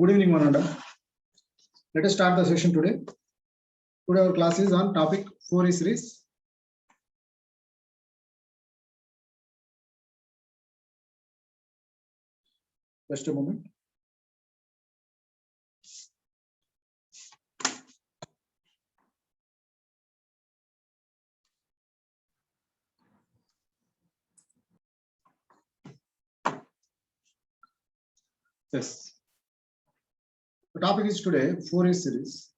Good evening, one and all. Let us start the session today. Today our class is on topic Fourier series. Just a moment. Yes. The topic is today Fourier series.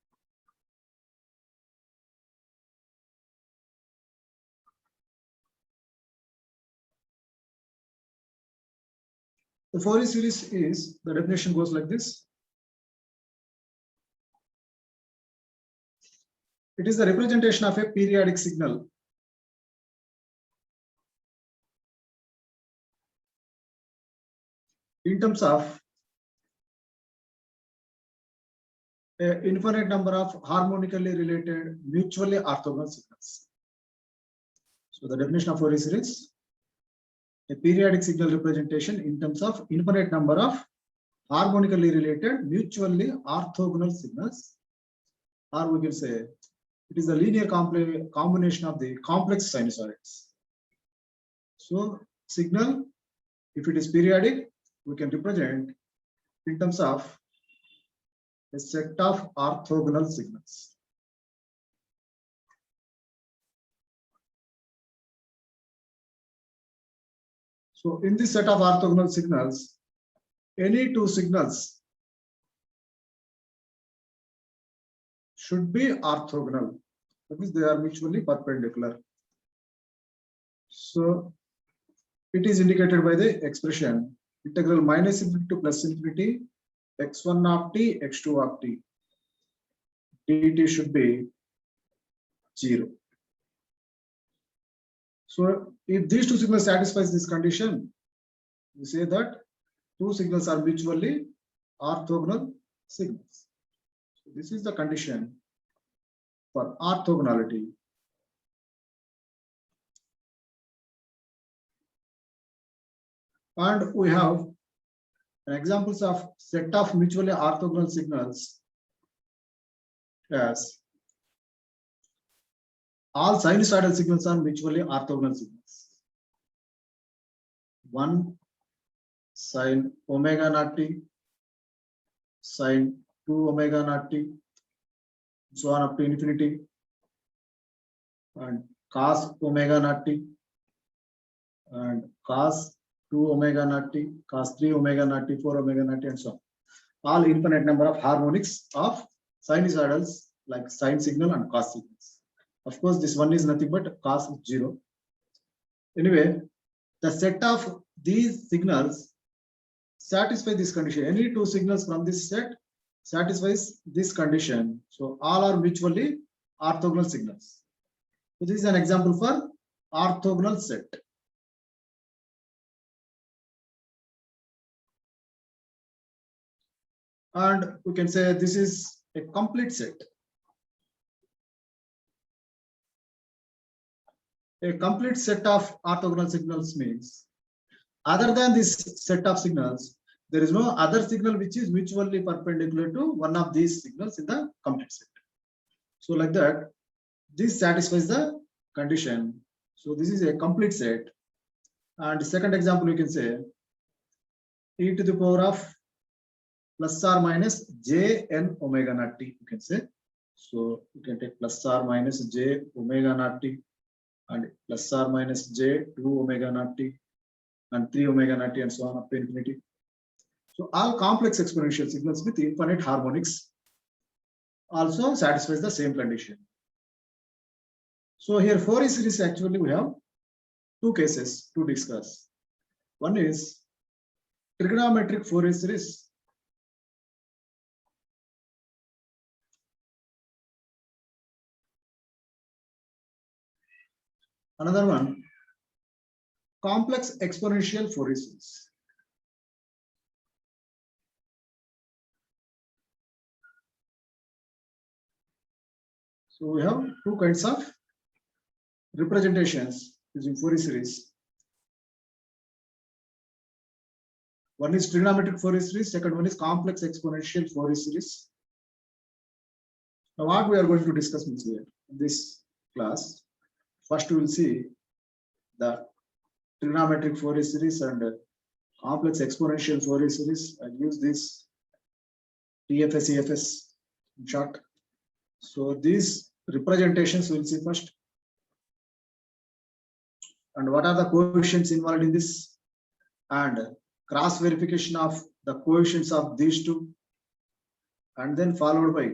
The Fourier series is, the definition goes like this. It is the representation of a periodic signal in terms of an infinite number of harmonically related mutually orthogonal signals. So the definition of Fourier series, a periodic signal representation in terms of infinite number of harmonically related mutually orthogonal signals, or we can say it is a linear combination of the complex sinusoids. So signal, if it is periodic, we can represent in terms of a set of orthogonal signals. So in this set of orthogonal signals, any two signals should be orthogonal, because they are mutually perpendicular. So it is indicated by the expression integral minus infinity to plus infinity x1 of t, x2 of t, dt should be 0. So if these two signals satisfies this condition, we say that two signals are mutually orthogonal signals. So this is the condition for orthogonality. And we have examples of set of mutually orthogonal signals as all sinusoidal signals are mutually orthogonal signals. One sin omega naught t, sin 2 omega naught t, so on up to infinity, and cos omega naught t, and cos 2 omega naught t, cos 3 omega naught t, 4 omega naught t, and so on. All infinite number of harmonics of sinusoidals like sine signal and cos signals. Of course, this one is nothing but cos 0. Anyway, the set of these signals satisfy this condition. Any two signals from this set satisfies this condition. So all are mutually orthogonal signals. So this is an example for orthogonal set. And we can say this is a complete set. A complete set of orthogonal signals means, other than this set of signals, there is no other signal which is mutually perpendicular to one of these signals in the complete set. So like that, this satisfies the condition. So this is a complete set. And the second example, you can say e to the power of plus or minus j n omega naught t, you can say. So you can take plus or minus j omega naught t and plus or minus j 2 omega naught t and 3 omega naught t and so on up to infinity. So all complex exponential signals with infinite harmonics also satisfies the same condition. So here Fourier series, actually we have two cases to discuss. One is trigonometric Fourier series. Another one, complex exponential Fourier series. So we have two kinds of representations using Fourier series. One is trigonometric Fourier series, second one is complex exponential Fourier series. Now what we are going to discuss means here in this class, first we will see the trigonometric Fourier series and complex exponential Fourier series. I use this TFS, EFS in short. So these representations we will see first. And what are the coefficients involved in this? And cross verification of the coefficients of these two. And then followed by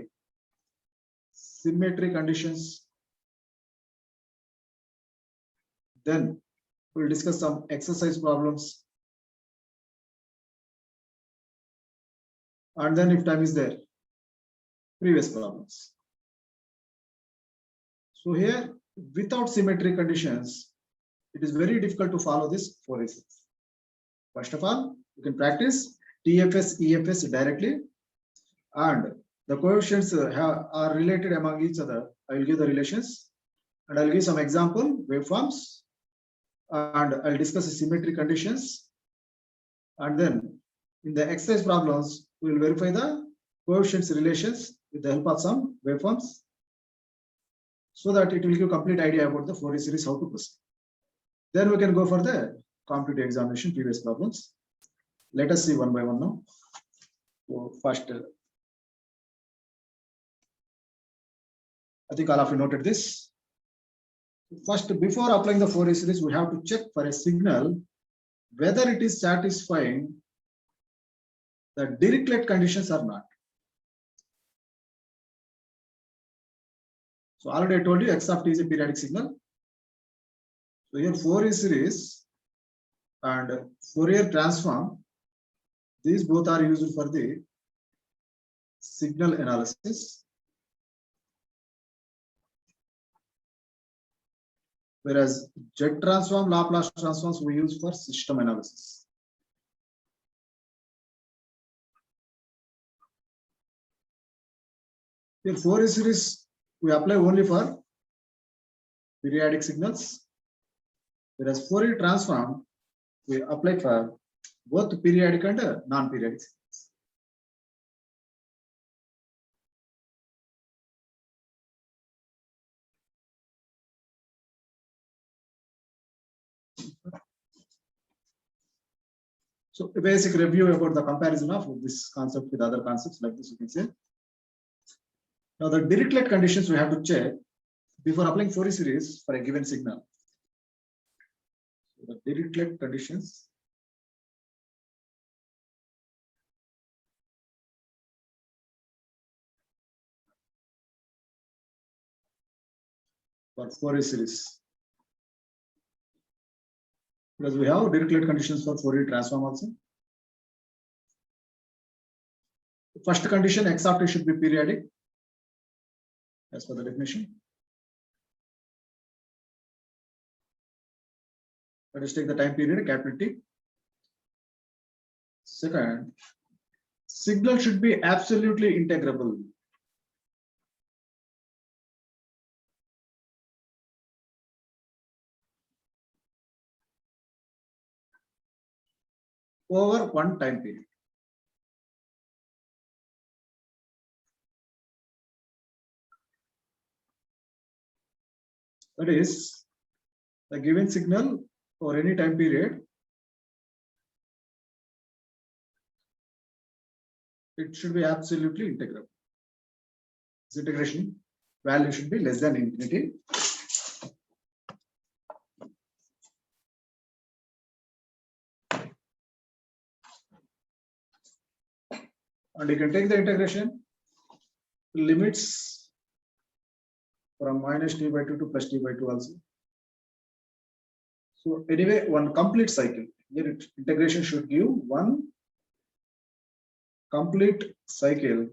symmetry conditions. Then we'll discuss some exercise problems. And then if time is there, previous problems. So here, without symmetry conditions, it is very difficult to follow this Fourier series. First of all, you can practice TFS, EFS directly, and the coefficients are related among each other. I will give the relations, and I'll give some example waveforms, and I'll discuss the symmetry conditions, and then in the exercise problems, we will verify the coefficients relations with the help of some waveforms, so that it will give complete idea about the Fourier series, how to proceed. Then we can go for the competitive examination previous problems. Let us see one by one now. So first, I think all of you noted this. First, before applying the Fourier series, we have to check for a signal whether it is satisfying the Dirichlet conditions or not. So already I told you X of t is a periodic signal. So here Fourier series and Fourier transform, these both are used for the signal analysis, whereas Z transform, Laplace transforms we use for system analysis. Here Fourier series we apply only for periodic signals, whereas Fourier transform we apply for both periodic and non-periodic signals. So a basic review about the comparison of this concept with other concepts like this, you can say. Now the Dirichlet conditions we have to check before applying Fourier series for a given signal. So the Dirichlet conditions. For Fourier series. Because we have Dirichlet conditions for Fourier transform also. The first condition, X of t should be periodic as per the definition. Let us take the time period, capital T. Second, signal should be absolutely integrable. Over one time period. That is, the given signal for any time period, it should be absolutely integrable. This integration value should be less than infinity. And you can take the integration limits from minus t by 2 to plus t by 2 also. So anyway, one complete cycle. Here integration should give one complete cycle.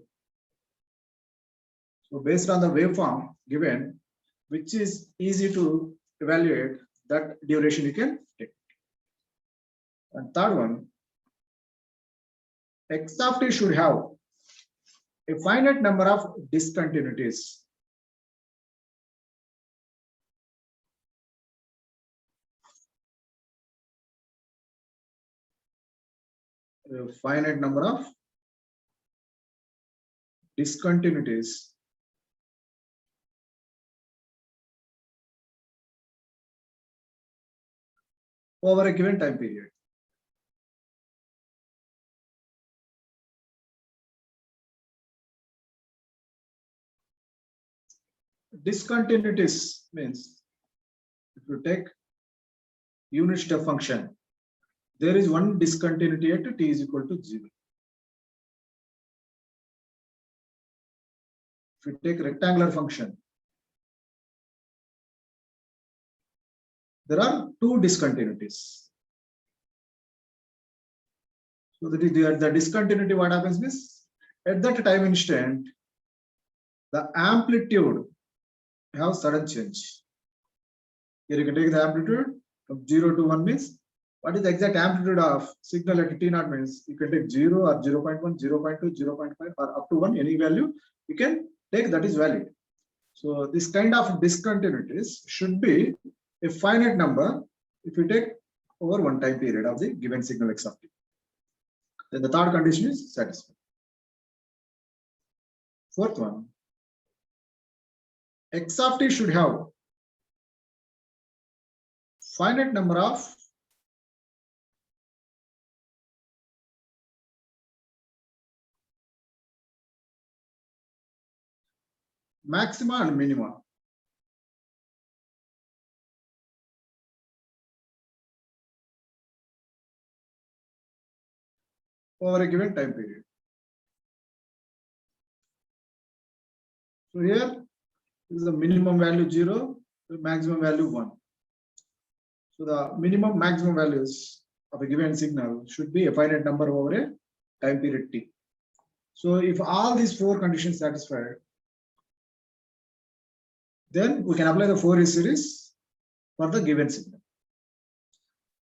So based on the waveform given, which is easy to evaluate, that duration you can take. And third one, X of t should have a finite number of discontinuities. a finite number of discontinuities over a given time period. Discontinuities means if you take unit step function, there is one discontinuity at t is equal to 0. If you take rectangular function, there are two discontinuities. So the discontinuity, what happens is, at that time instant, the amplitude have sudden change. Here you can take the amplitude from 0 to 1 means, what is the exact amplitude of signal at t0 means, you can take 0 or 0 0.1, 0 0.2, 0 0.5 or up to 1, any value you can take that is valid. So this kind of discontinuities should be a finite number if you take over one time period of the given signal x of t. Then the third condition is satisfied. Fourth one, x of t should have finite number of maxima and minima. Over a given time period. So here is the minimum value 0, the maximum value 1. So the minimum maximum values of a given signal should be a finite number over a time period t. So if all these four conditions satisfied, then we can apply the Fourier series for the given signal.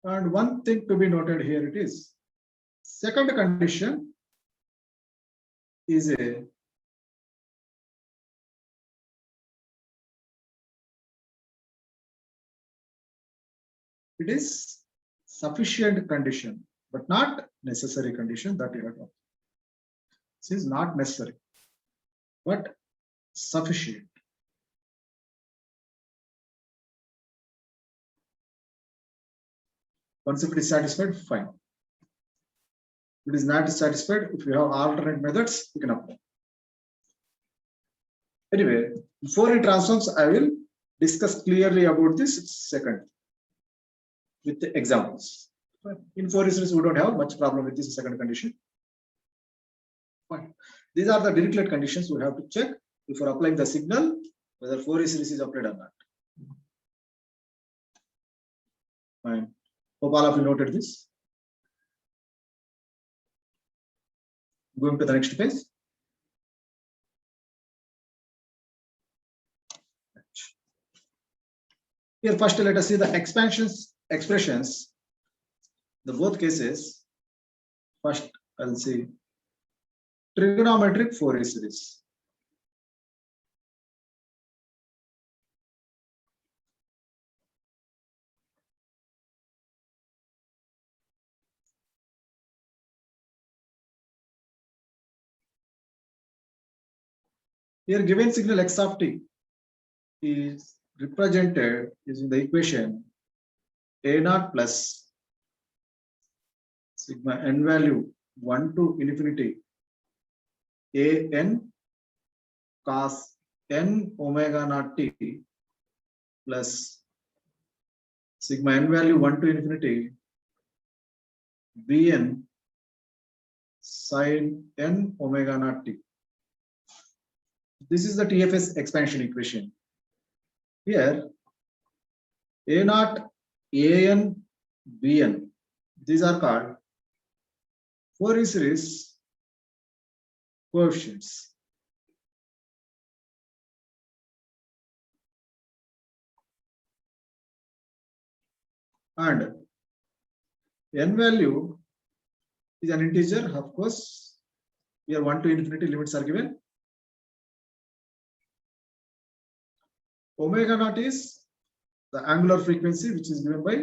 And one thing to be noted here, it is second condition is a it is sufficient condition, but not necessary condition that you have to. This is not necessary, but sufficient. Once if it is satisfied, fine. If it is not satisfied, if you have alternate methods, you can apply. Anyway, Fourier transforms, I will discuss clearly about this second with the examples. In Fourier series, we don't have much problem with this second condition. Fine. These are the Dirichlet conditions we have to check before applying the signal, whether Fourier series is applied or not. Fine. Hope all of you noted this. Going to the next page. Here, first let us see the expressions. The both cases. First, I'll see trigonometric Fourier series. Here, given signal x of t is represented using the equation a0 plus sigma n value 1 to infinity a n cos n omega naught t plus sigma n value 1 to infinity bn sin n omega naught t. This is the TFS expansion equation. Here, A0, AN, BN, these are called Fourier series coefficients. And n value is an integer, of course. Here 1 to infinity limits are given. Omega naught is the angular frequency, which is given by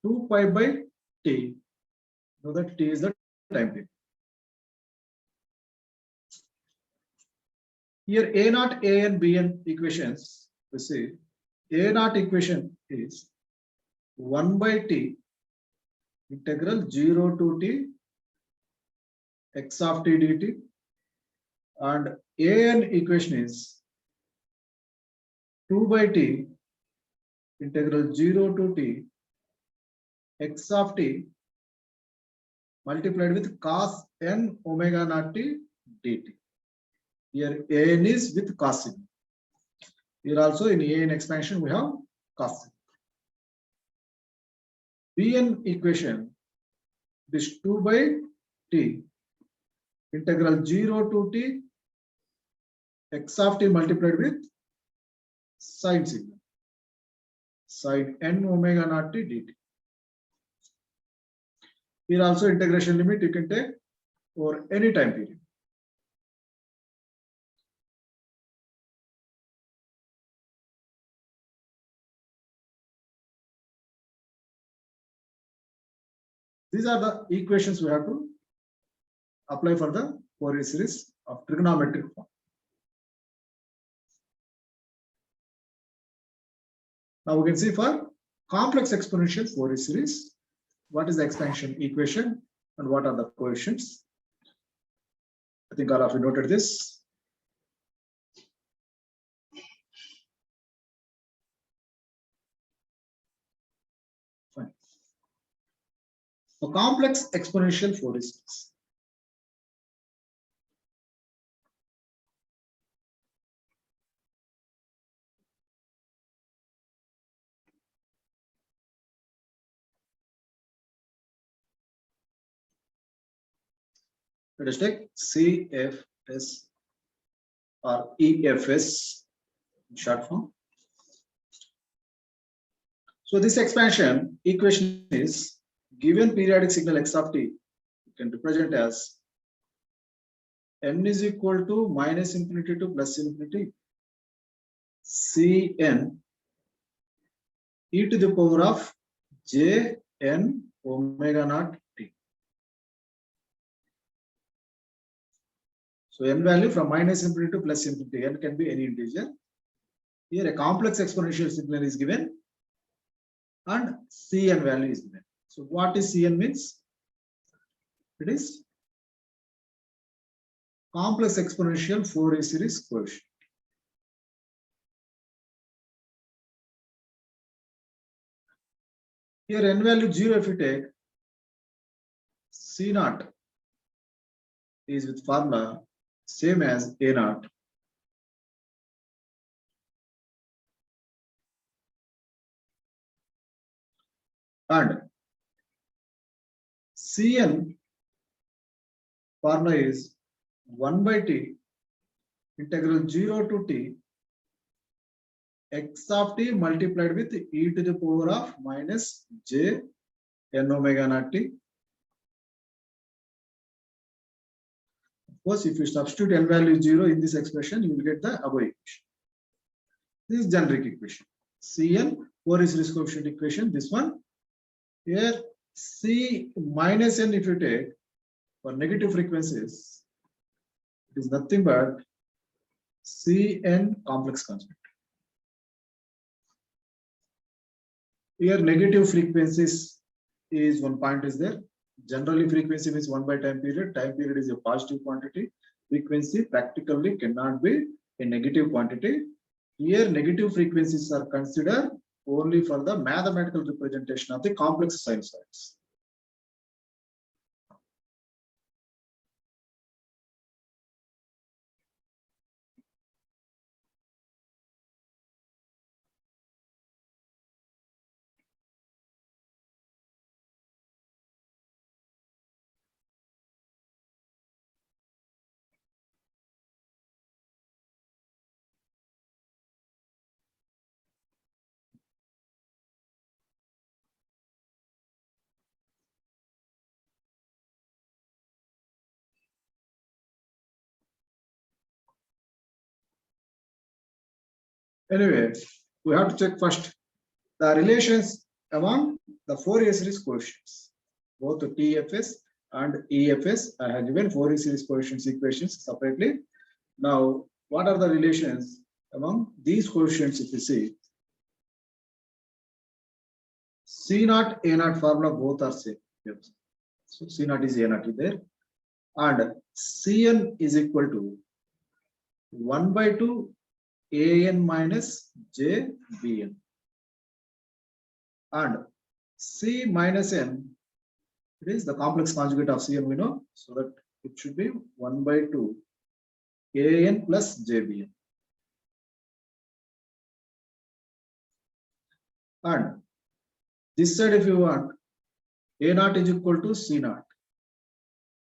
2 pi by t. Know that t is the time period. Here A naught, A and B n equations, we see A naught equation is 1 by t integral 0 to t x of t dt, and an equation is 2 by t integral 0 to t x of t multiplied with cos n omega naught t dt. Here an is with cos sigma. Here also in an expansion we have cos sigma. Bn equation is 2 by t integral 0 to t x of t multiplied with sin sigma, sin n omega naught t dt. Here also integration limit you can take over any time period. These are the equations we have to apply for the Fourier series of trigonometric form. Now we can see for complex exponential Fourier series, what is the expansion equation and what are the coefficients. I think all of you noted this. Fine. So complex exponential Fourier series. Let us take CFS or EFS in short form. So this expansion equation is given periodic signal x of t, you can represent as n is equal to minus infinity to plus infinity Cn e to the power of j n omega naught t. So n value from minus infinity to plus infinity, n can be any integer. Here a complex exponential signal is given and Cn value is given. So what is Cn means? It is complex exponential Fourier series coefficient. Here n value 0 if you take, C naught is with formula same as A naught. And Cn formula is 1 by t integral 0 to t x of t multiplied with e to the power of minus j n omega naught t. Of course, if you substitute n value 0 in this expression, you will get the above equation. This is generic equation. Cn Fourier series coefficient equation. This one here C minus n if you take for negative frequencies, it is nothing but Cn complex constant. Here negative frequencies is one point is there. Generally frequency means 1 by time period. Time period is a positive quantity. Frequency practically cannot be a negative quantity. Here negative frequencies are considered only for the mathematical representation of the complex sinusoids. Anyway, we have to check first the relations among the Fourier series coefficients, both the TFS and EFS. I have given Fourier series coefficients equations separately. Now, what are the relations among these coefficients? If you see, C naught, A naught formula both are same. Yes. So C naught is A naught is there, and Cn is equal to 1 by 2 An minus JBn, and C minus n, it is the complex conjugate of Cn we know, so that it should be 1 by 2 An plus JBn. And this side, if you want, A naught is equal to C naught,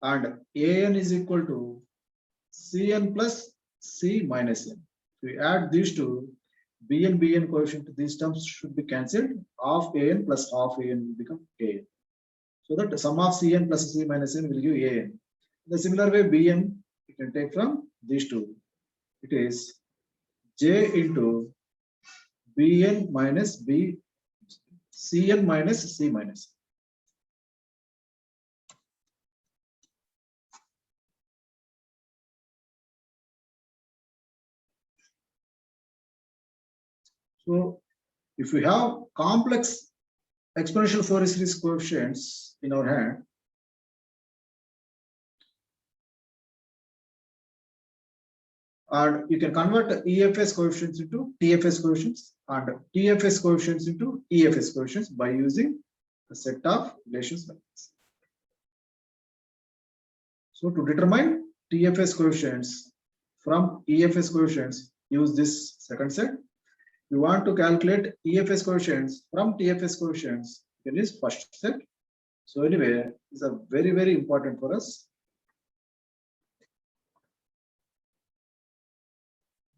and An is equal to Cn plus C minus n. If we add these two, Bn coefficient, these terms should be cancelled. Half An plus half An will become An. So that the sum of Cn plus C minus n will give An. In the similar way, Bn you can take from these two. It is J into Bn minus B, Cn minus C minus. So if we have complex exponential Fourier series coefficients in our hand, and you can convert EFS coefficients into TFS coefficients and TFS coefficients into EFS coefficients by using a set of relations like this. So to determine TFS coefficients from EFS coefficients, use this second set. You want to calculate EFS coefficients from TFS coefficients, then is first set. So anyway, these are very, very important for us.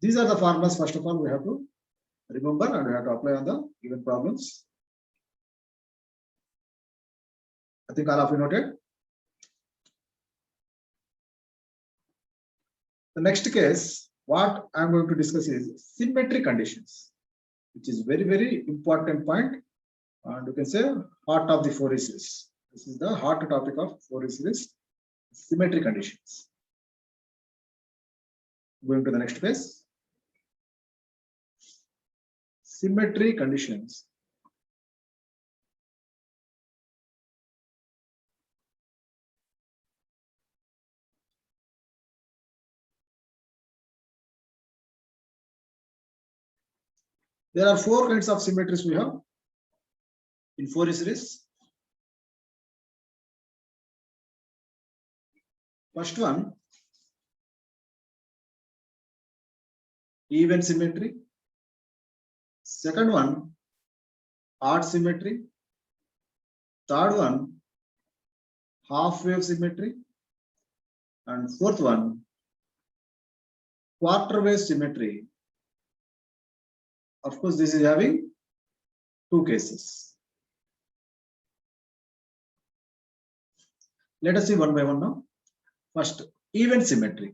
These are the formulas, first of all, we have to remember and we have to apply on the given problems. I think all of you noted. The next case, what I'm going to discuss is symmetry conditions, which is very, very important point, and you can say heart of the Fourier series. This is the heart topic of Fourier series, symmetry conditions. Going to the next page. Symmetry conditions. There are four kinds of symmetries we have in Fourier series. First one, even symmetry. Second one, odd symmetry. Third one, half wave symmetry. And fourth one, quarter wave symmetry. Of course, this is having two cases. Let us see one by one now. First, even symmetry.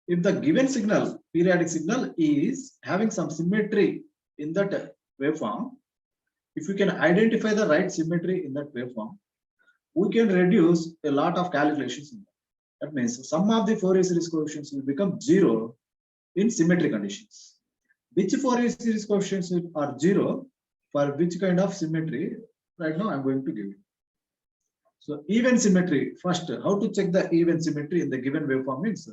If the given signal, periodic signal, is having some symmetry in that waveform, if we can identify the right symmetry in that waveform, we can reduce a lot of calculations. That means sum of the Fourier series coefficients will become zero in symmetry conditions. Which Fourier series coefficients are zero for which kind of symmetry? Right now, I'm going to give you. So even symmetry, first, how to check the even symmetry in the given waveform means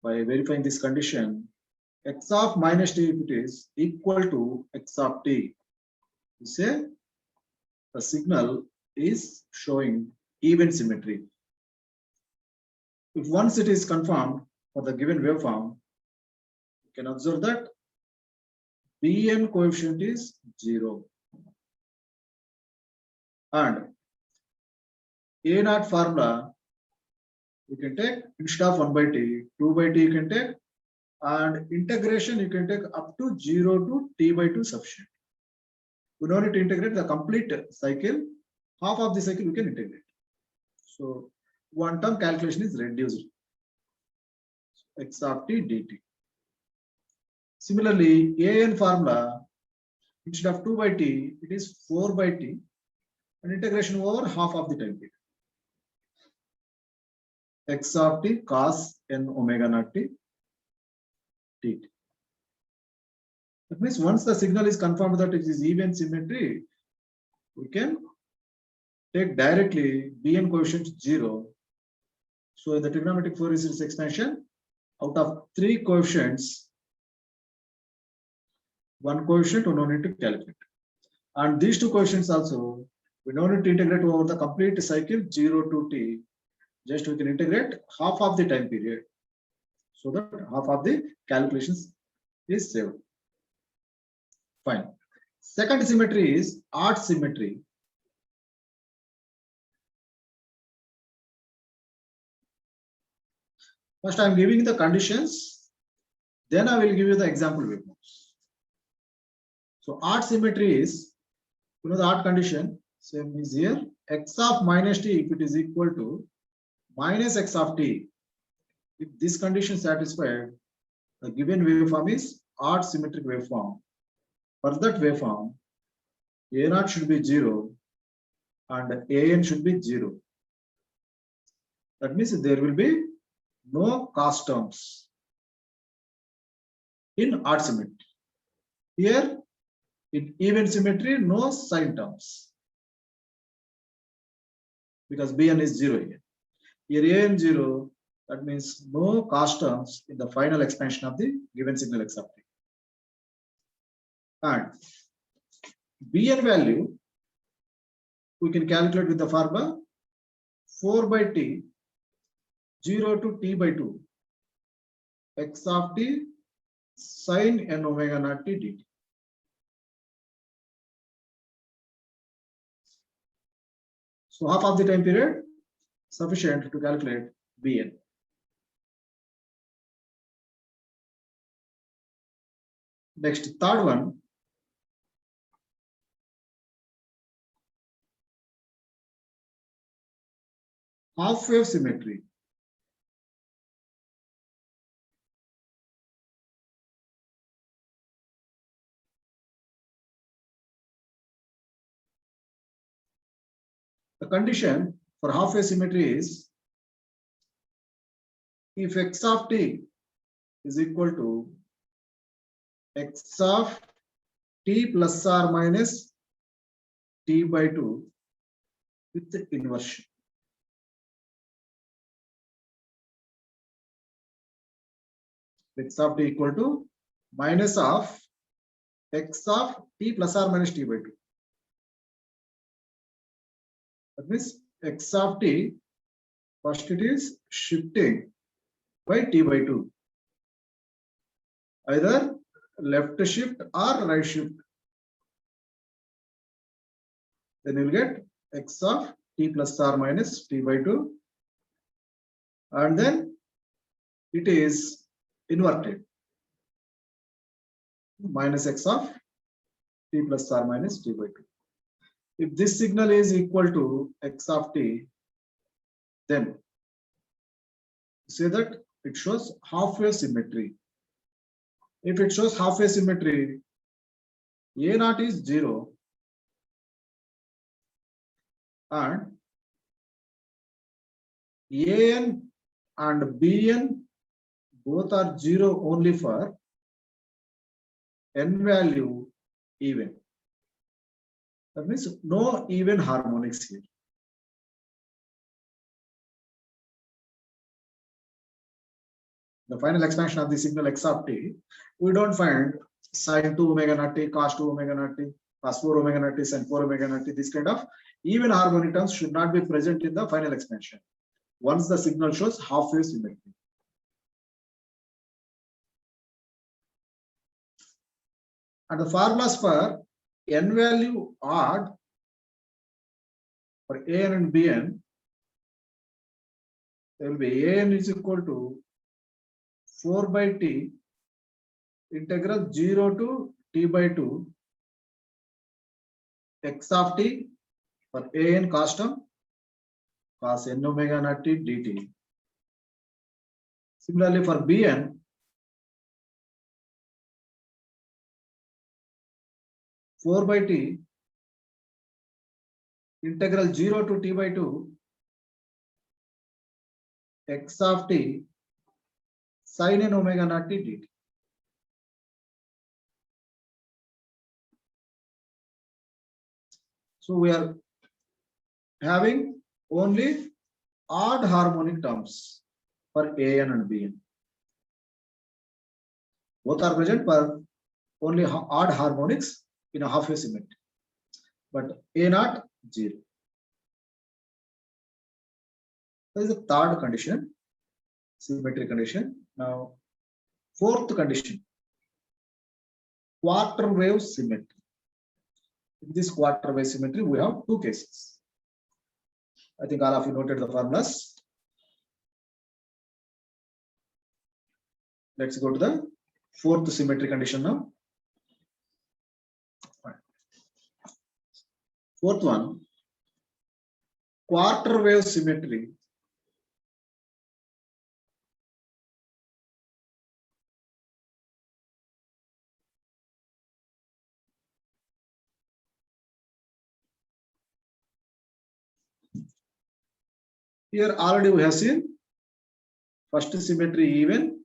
by verifying this condition, x of minus t, if it is equal to x of t, you say the signal is showing even symmetry. If once it is confirmed for the given waveform, you can observe that Bn coefficient is 0. And A naught formula, you can take instead of 1 by t, 2 by t you can take, and integration you can take up to 0 to t by 2 sufficient. We don't need to integrate the complete cycle, half of the cycle we can integrate. So one term calculation is reduced, x of t dt. Similarly, an formula, instead of 2 by t, it is 4 by t, and integration over half of the time period. X of t cos n omega naught t dt. That means once the signal is confirmed that it is even symmetry, we can take directly Bn coefficient 0. So in the trigonometric Fourier series expansion, out of 3 coefficients, 1 coefficient we don't need to calculate. And these 2 coefficients also, we don't need to integrate over the complete cycle 0 to t. Just we can integrate half of the time period, so that half of the calculations is saved. Fine. Second symmetry is odd symmetry. First, I am giving the conditions, then I will give you the example waveforms. So odd symmetry is, you know, the odd condition, same is here, x of minus t if it is equal to minus x of t. If this condition satisfied, the given waveform is odd symmetric waveform. For that waveform, a0 should be 0 and an should be 0. That means there will be no cos terms in odd symmetry. Here, in even symmetry, no sine terms, because Bn is 0 here. Here an 0, that means no cos terms in the final expansion of the given signal x of t. And Bn value, we can calculate with the formula 4 by t, 0 to t by 2, x of t sine n omega naught t dt. So half of the time period sufficient to calculate Bn. Next, third one. Half wave symmetry. The condition for half wave symmetry is, if x of t is equal to x of t plus or minus t by 2 with the inversion. X of t equal to minus of x of t plus or minus t by 2. That means x of t, first it is shifting by t by 2. Either left shift or right shift. Then you will get x of t plus or minus t by 2. And then it is inverted. Minus x of t plus or minus t by 2. If this signal is equal to x of t, then say that it shows half-wave symmetry. If it shows half-wave symmetry, a0 is 0 and an and bn both are 0 only for n value even. That means no even harmonics here. The final expansion of the signal x of t, we don't find sine 2 omega naught t, cos 2 omega naught t, cos 4 omega naught t, sin 4 omega naught t. This kind of even harmonic terms should not be present in the final expansion once the signal shows half-wave symmetry. And the formulas for n value odd for an and bn, there will be an is equal to 4 by t integral 0 to t by 2 x of t for an cos term cos n omega naught t dt. Similarly for bn, 4 by t integral 0 to t by 2 x of t sin n omega naught t dt. So we are having only odd harmonic terms for an and bn. Both are present for only odd harmonics in a half-wave symmetry, but a naught 0. That is the third condition, symmetry condition. Now, fourth condition, quarter wave symmetry. In this quarter wave symmetry, we have two cases. I think all of you noted the formulas. Let's go to the fourth symmetry condition now. Fourth one, quarter wave symmetry. Here already we have seen first symmetry even,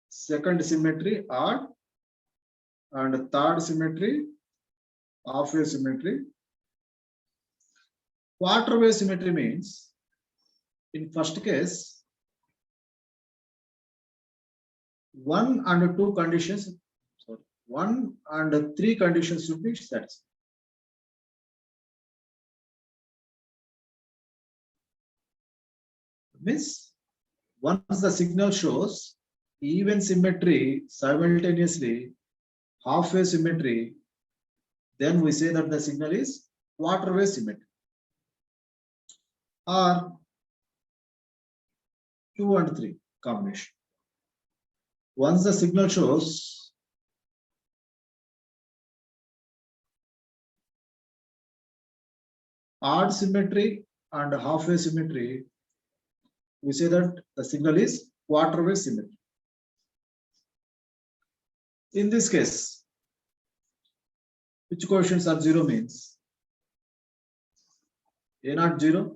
second symmetry odd, and third symmetry half wave symmetry. Quarter wave symmetry means in first case 1 and 2 conditions, sorry, 1 and 3 conditions should be satisfied. Means once the signal shows even symmetry simultaneously half wave symmetry, then we say that the signal is quarter wave symmetry. Or 2 and 3 combination. Once the signal shows odd symmetry and half wave symmetry, we say that the signal is quarter wave symmetry. In this case, which coefficients are 0 means a naught 0,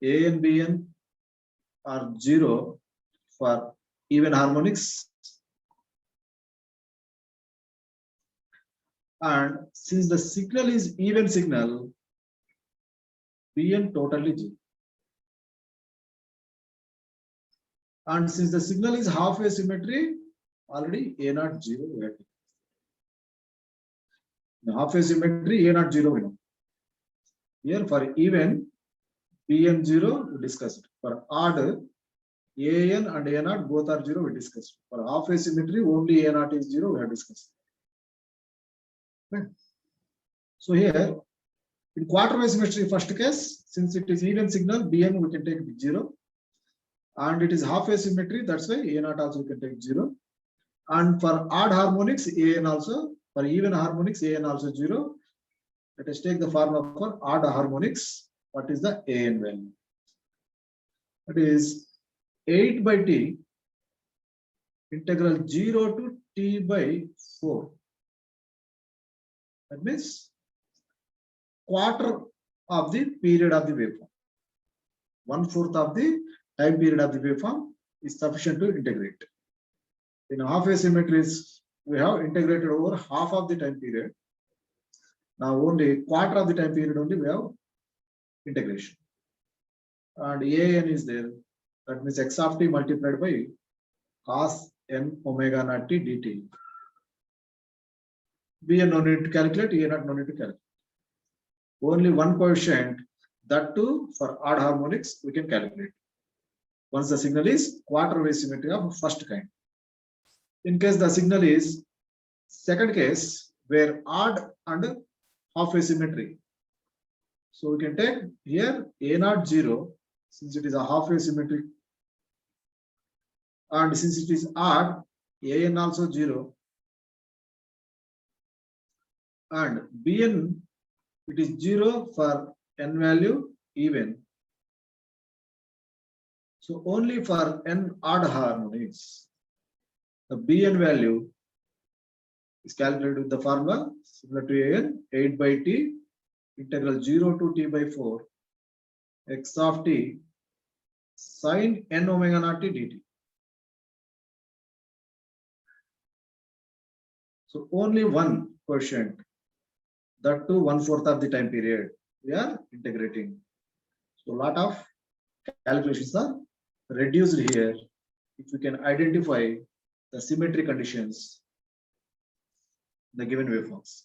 a and bn are 0 for even harmonics, and since the signal is even signal, bn totally 0. And since the signal is half wave symmetry, already a naught 0. In half wave symmetry, a naught 0 we know. Here for even bn 0 we discussed. For odd, an and a naught both are 0 we discussed. For half wave symmetry, only a naught is 0 we have discussed. Right. So here in quarter wave symmetry first case, since it is even signal bn we can take 0, and it is half wave symmetry, that's why a naught also we can take 0. And for odd harmonics, an also, for even harmonics, an also 0. Let us take the formula for odd harmonics. What is the an value? That is 8 by t integral 0 to t by 4. That means quarter of the period of the waveform. 1/4 of the time period of the waveform is sufficient to integrate. In half wave symmetries, we have integrated over half of the time period. Now only quarter of the time period only we have integration. And an is there. That means x of t multiplied by cos n omega naught t dt. Bn no need to calculate, a naught no need to calculate. Only one coefficient, that too for odd harmonics we can calculate. Once the signal is quarter wave symmetry of first kind. In case the signal is second case where odd and half wave symmetry. So we can take here a naught 0 since it is a half wave symmetry, and since it is odd, an also 0, and bn it is 0 for n value even. So only for n odd harmonics The Bn value is calculated with the formula similar to An, 8 by t integral 0 to t by 4 x of t sin n omega naught t dt. So only one quotient, that too 1/4 of the time period, we are integrating. So a lot of calculations are reduced here if we can identify the symmetry conditions in the given waveforms.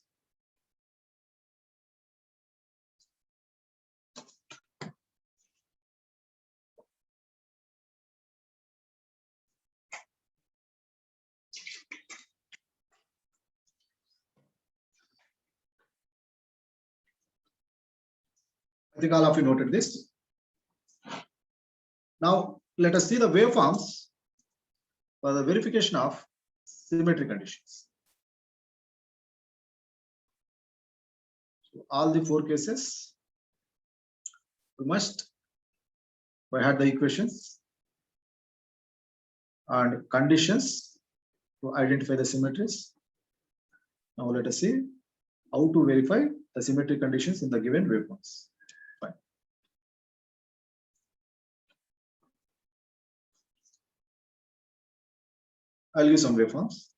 I think all of you noted this. Now let us see the waveforms for the verification of symmetry conditions. So all the four cases, we must by heart the equations and conditions to identify the symmetries. Now let us see how to verify the symmetry conditions in the given waveforms. Fine. I'll give some waveforms.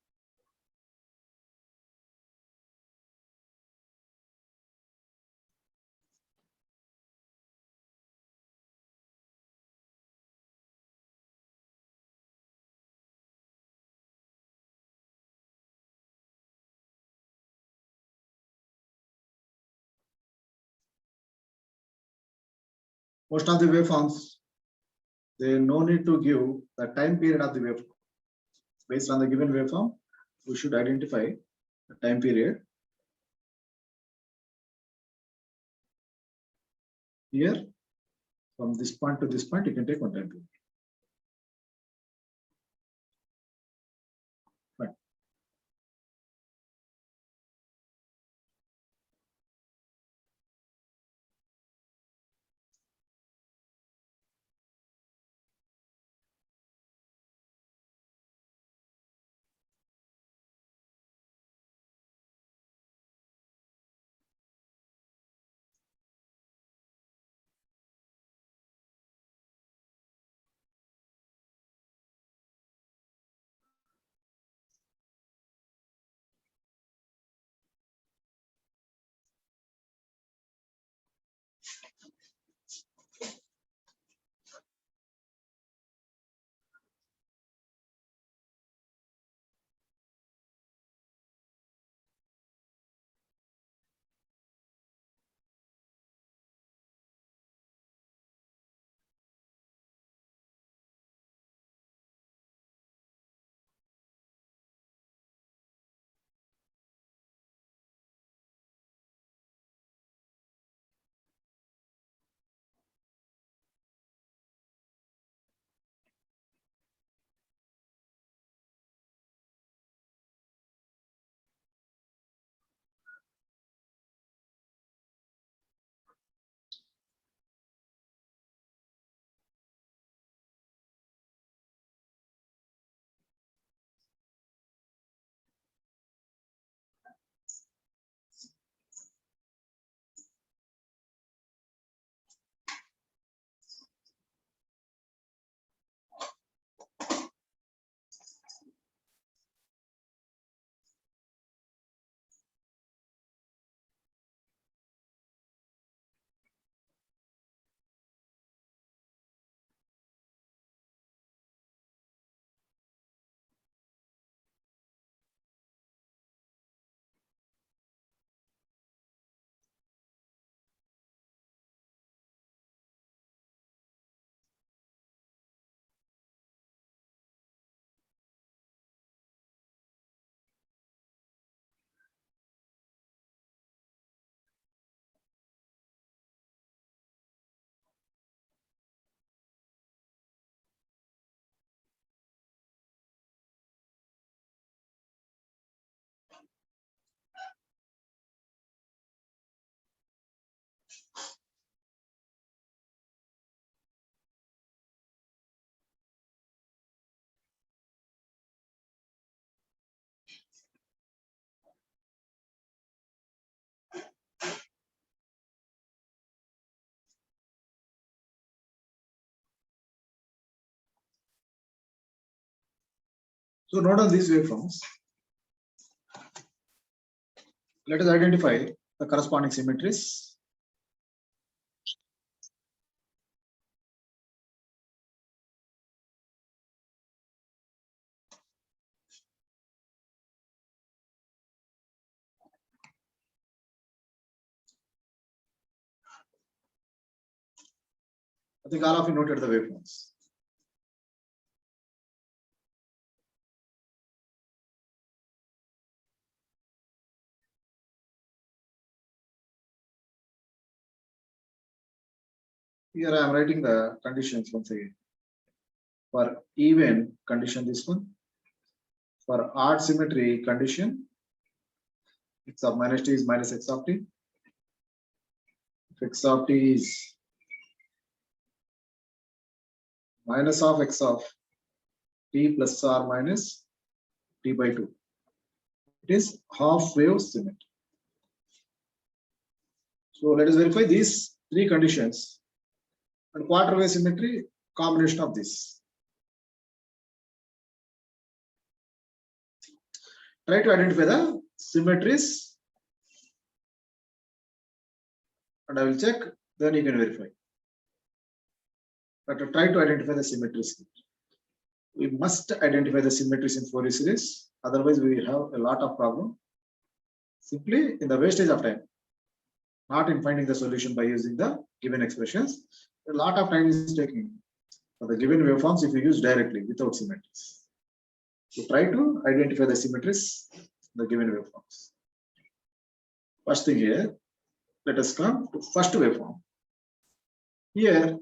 Most of the waveforms, there no need to give the time period of the waveform. Based on the given waveform, we should identify the time period. Here, from this point to this point, you can take one time period. Right. So note on these waveforms. Let us identify the corresponding symmetries. I think all of you noted the waveforms. Here I am writing the conditions once again. For even condition this one. For odd symmetry condition, x of minus t is minus x of t. If x of t is minus of x of t plus or minus t by 2. It is half wave symmetry. So let us verify these three conditions. And quarter wave symmetry, combination of this. Try to identify the symmetries. And I will check, then you can verify. But try to identify the symmetries. We must identify the symmetries in Fourier series. Otherwise, we will have a lot of problem. Simply in the wastage of time, not in finding the solution by using the given expressions. A lot of time is taking for the given waveforms if you use directly without symmetries. So try to identify the symmetries in the given waveforms. First thing here, let us come to first waveform. Here,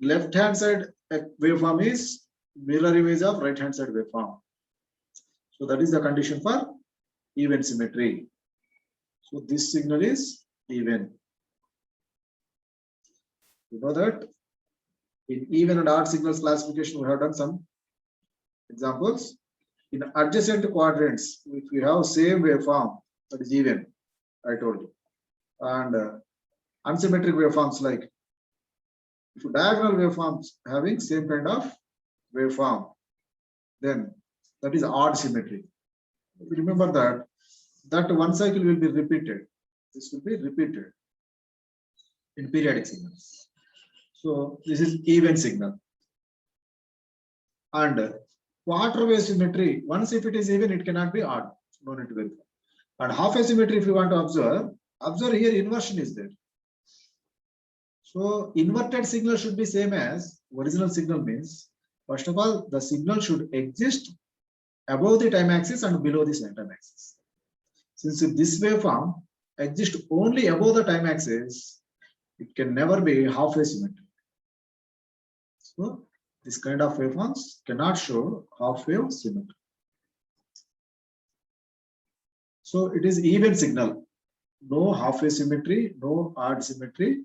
left hand side waveform is mirror image of right hand side waveform. So that is the condition for even symmetry. So this signal is even. You know that in even and odd signals classification, we have done some examples. In adjacent quadrants, if we have same waveform, that is even, I told you. And unsymmetric waveforms, like if diagonal waveforms having same kind of waveform, then that is odd symmetry. Remember that one cycle will be repeated. This will be repeated in periodic signals. So this is even signal. And quarter wave symmetry, once if it is even, it cannot be odd. No need to verify. And half wave symmetry, if you want to observe here inversion is there. So inverted signal should be same as original signal means, first of all, the signal should exist above the time axis and below the time axis. Since if this waveform exists only above the time axis, it can never be half wave symmetry. So this kind of waveforms cannot show half wave symmetry. So it is even signal, no half wave symmetry, no odd symmetry.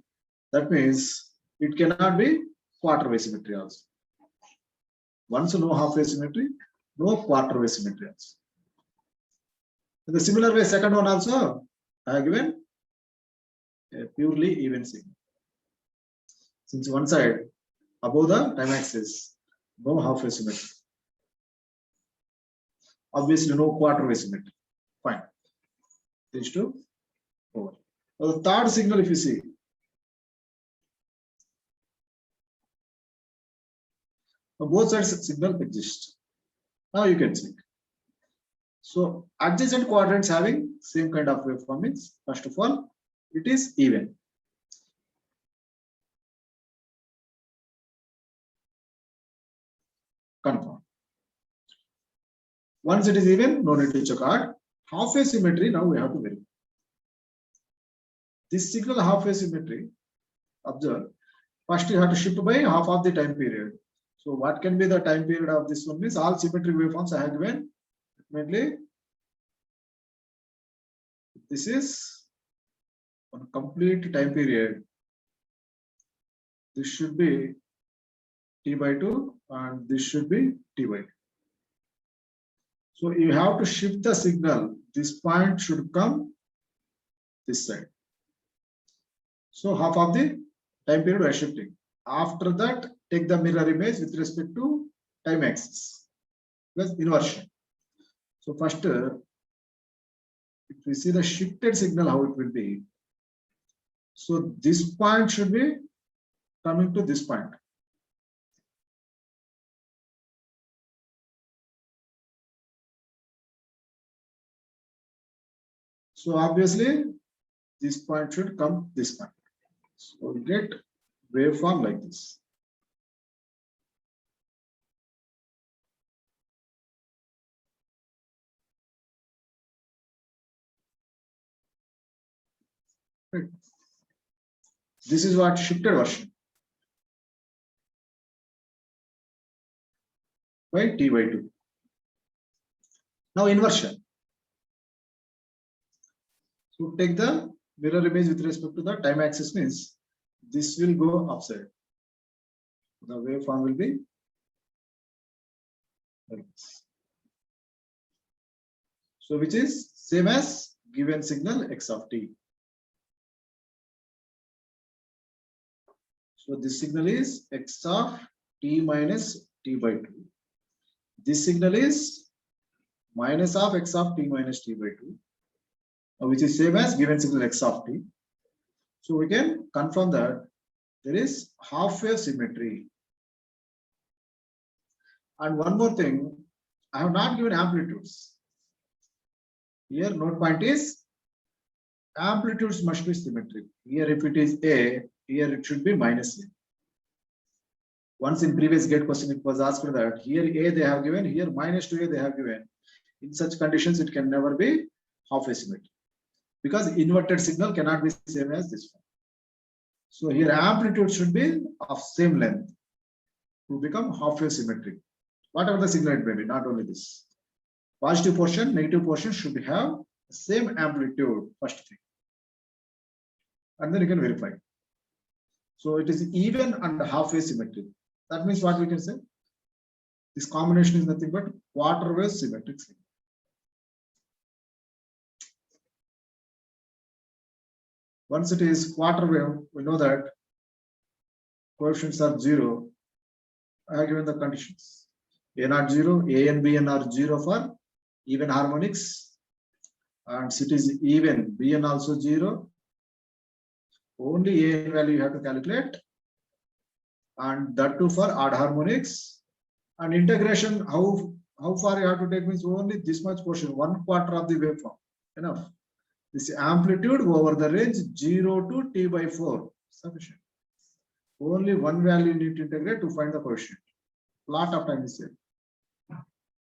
That means it cannot be quarter wave symmetry also. Once no half wave symmetry, no quarter wave symmetry also. In the similar way, second one also, I have given a purely even signal. Since one side above the time axis, no half wave symmetry. Obviously, no quarter wave symmetry. Fine. These two over. Now the third signal, if you see, now both sides signal exist. Now you can see. So adjacent quadrants having same kind of waveform means, first of all, it is even. Confirm. Once it is even, no need to check out. Half wave symmetry, now we have to verify. This signal half wave symmetry, observe, first you have to shift by half of the time period. So what can be the time period of this one means all symmetric waveforms I have given. Definitely, this is one complete time period. This should be t by 2 and this should be t by 2. So you have to shift the signal. This point should come this side. So half of the time period we are shifting. After that, take the mirror image with respect to time axis because inversion. So first, if we see the shifted signal, how it will be. So this point should be coming to this point. So obviously, this point should come this point. So we get waveform like this. Right. This is what shifted version by T by 2. Now inversion. So take the mirror image with respect to the time axis means this will go upside. The waveform will be like this. So which is same as given signal x of t. So this signal is x of t minus t by 2. This signal is minus of x of t minus t by 2, which is same as given signal x of t. So we can confirm that there is half wave symmetry. And one more thing, I have not given amplitudes. Here note point is amplitudes must be symmetric. Here if it is A, here it should be minus A. Once in previous gate question it was asked that here A they have given, here minus 2A they have given. In such conditions it can never be half wave symmetry because inverted signal cannot be same as this one. So here amplitude should be of same length to become half wave symmetric. Whatever the signal it may be, not only this. Positive portion, negative portion should have the same amplitude, first thing. And then you can verify. So it is even and half wave symmetric. That means what we can say? This combination is nothing but quarter wave symmetric signal. Once it is quarter wave, we know that coefficients are 0. I have given the conditions. A not 0, A and B and are 0 for even harmonics. And it is even, B and also 0. Only A value you have to calculate. And that too for odd harmonics. And integration, how far you have to take means only this much portion, 1/4 of the waveform. Enough. This amplitude over the range 0 to t by 4. Sufficient. Only one value you need to integrate to find the coefficient. Lot of time is saved.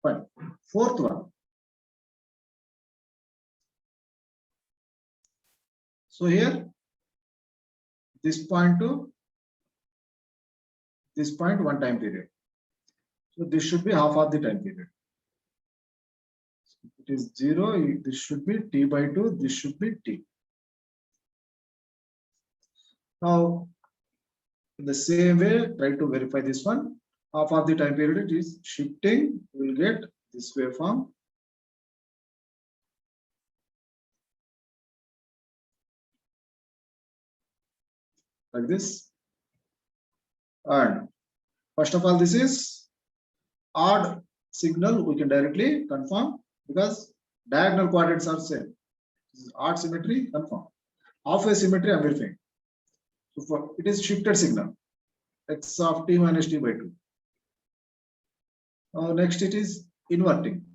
Fine. Fourth one. So here, this point to this point, one time period. So this should be half of the time period. It is 0, this should be t by 2, this should be t. Now, in the same way, try to verify this one. Half of the time period it is shifting, we will get this waveform. Like this. And first of all, this is odd signal, we can directly confirm because diagonal coordinates are same. This is odd symmetry, confirm. Half wave symmetry, I'm verifying. So for it is shifted signal, x of t minus t by 2. Next it is inverting.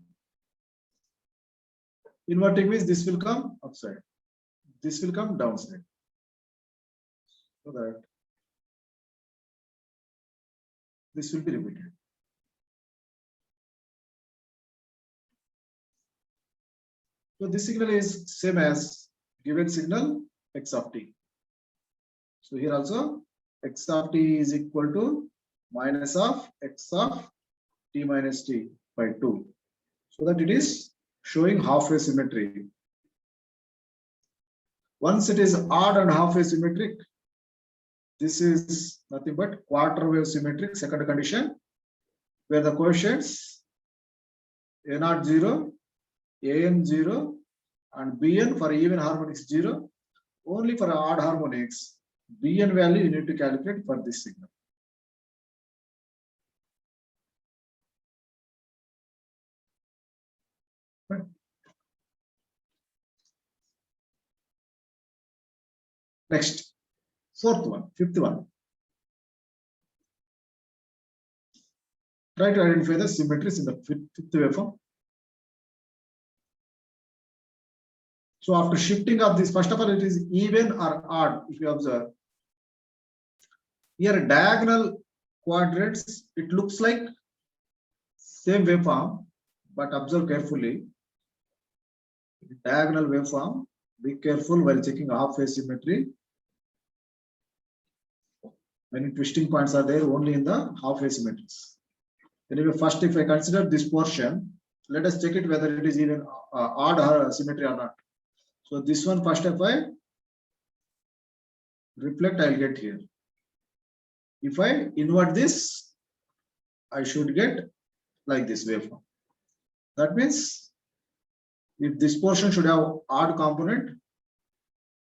Inverting means this will come upside, this will come downside. So that this will be repeated. So this signal is same as given signal x of t. So here also x of t is equal to minus of x of t minus t by 2. So that it is showing half wave symmetry. Once it is odd and half wave symmetric, this is nothing but quarter wave symmetric, second condition, where the coefficients A naught 0, AN 0, and BN for even harmonics 0. Only for odd harmonics, BN value you need to calculate for this signal. Next, fifth one. Try to identify the symmetries in the fifth waveform. So after shifting of this, first of all, it is even or odd. If you observe here, diagonal quadrants, it looks like same waveform, but observe carefully. Diagonal waveform, be careful while checking half phase symmetry. Many twisting points are there only in the half phase symmetries. Anyway, first, if I consider this portion, let us check it whether it is even odd symmetry or not. So this one, first, if I reflect, I'll get here. If I invert this, I should get like this waveform. That means if this portion should have odd component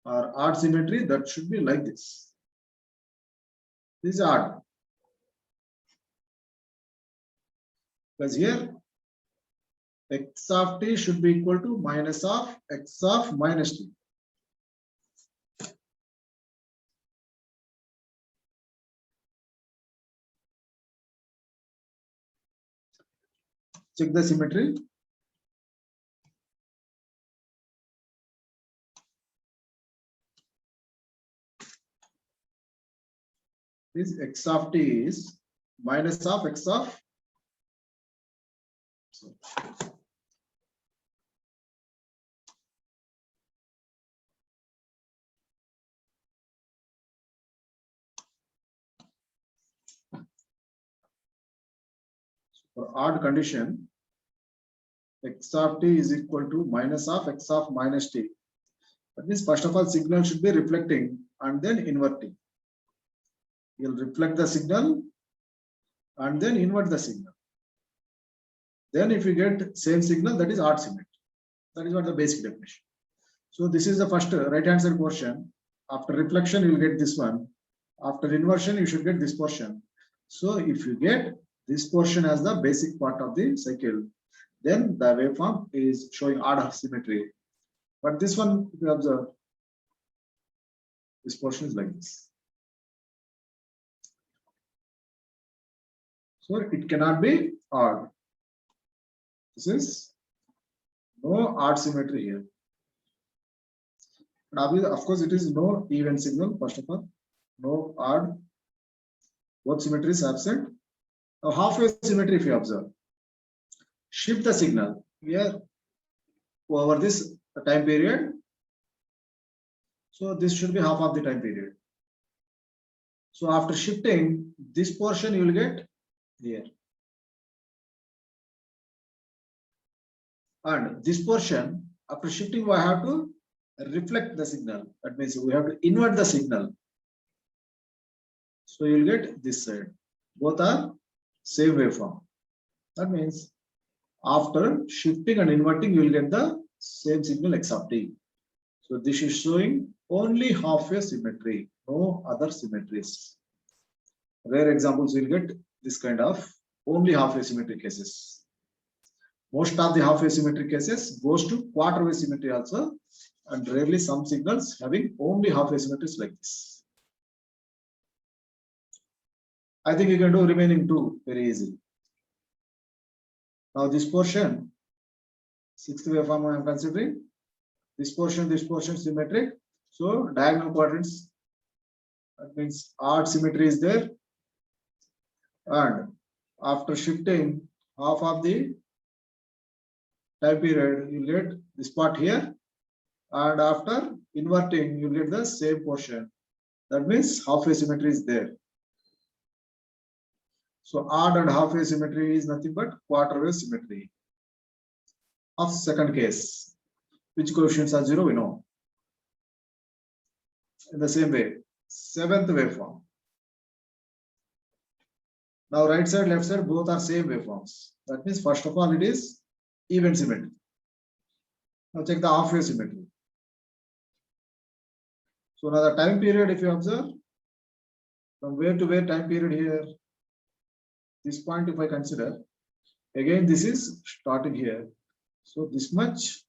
or odd symmetry, that should be like this. This is odd. Because here x of t should be equal to minus of x of minus t. Check the symmetry. This x of t is minus of x of. For odd condition, x of t is equal to minus of x of minus t. That means first of all, signal should be reflecting and then inverting. You'll reflect the signal and then invert the signal. Then if you get same signal, that is odd symmetry. That is what the basic definition. So this is the first right hand side portion. After reflection, you will get this one. After inversion, you should get this portion. So if you get this portion as the basic part of the cycle, then the waveform is showing odd symmetry. But this one, if you observe, this portion is like this. So it cannot be odd. This is no odd symmetry here. Now, of course, it is no even signal, first of all, no odd. Both symmetries absent. Now, halfway symmetry, if you observe, shift the signal here over this time period. So this should be half of the time period. So after shifting this portion, you will get here. And this portion, after shifting, we have to reflect the signal. That means we have to invert the signal. So you'll get this side. Both are same waveform. That means after shifting and inverting, you will get the same signal x of t. So this is showing only half wave symmetry, no other symmetries. Rare examples will get this kind of only half wave symmetry cases. Most of the half wave symmetry cases goes to quarter wave symmetry also, and rarely some signals having only half wave symmetries like this. I think you can do remaining two very easily. Now this portion, sixth waveform I am considering. This portion symmetric. So diagonal quadrants. That means odd symmetry is there. And after shifting half of the time period, you get this part here. And after inverting, you get the same portion. That means half wave symmetry is there. So odd and half wave symmetry is nothing but quarter wave symmetry. Of second case, which coefficients are 0, we know. In the same way, seventh waveform. Now right side, left side, both are same waveforms. That means first of all, it is even symmetry. Now check the half wave symmetry. So now the time period, if you observe, from where to where time period here, this point if I consider, again this is starting here. So this much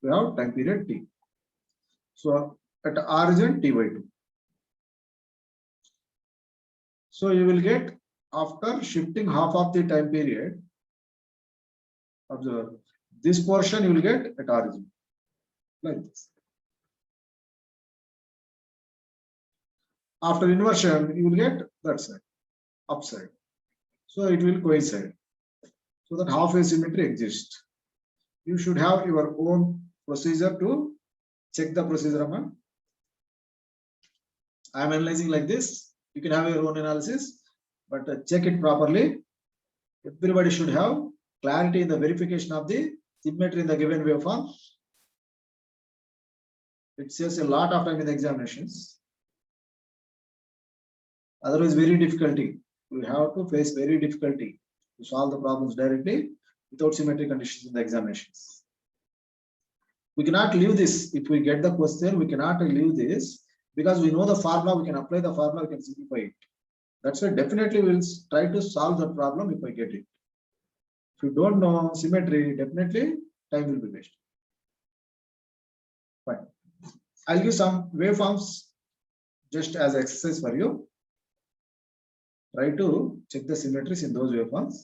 we have time period t. So at origin t by 2. So you will get after shifting half of the time period, observe this portion you will get at origin like this. After inversion, you will get that side, upside. So it will coincide. So that half wave symmetry exists. You should have your own procedure to check the procedure. I am analyzing like this. You can have your own analysis, but check it properly. Everybody should have clarity in the verification of the symmetry in the given waveform. It saves a lot of time in the examinations. Otherwise, very difficulty. We have to face very difficulty to solve the problems directly without symmetry conditions in the examinations. We cannot leave this. If we get the question, we cannot leave this because we know the formula. We can apply the formula. We can simplify it. That's why definitely we'll try to solve the problem if I get it. If you don't know symmetry, definitely time will be wasted. Fine. I'll give some waveforms just as exercise for you. Try to check the symmetries in those waveforms.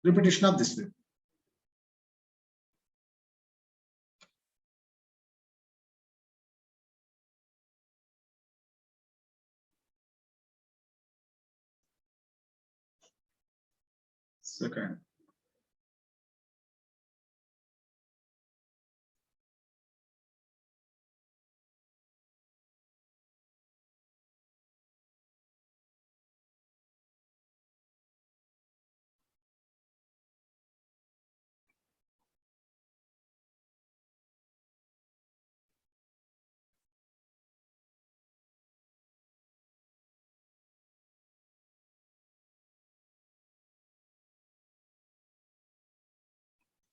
Repetition of this wave. Second.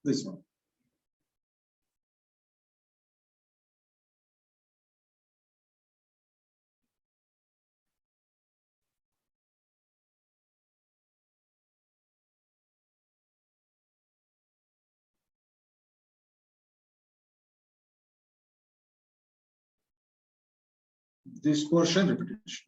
This one. This portion repetition.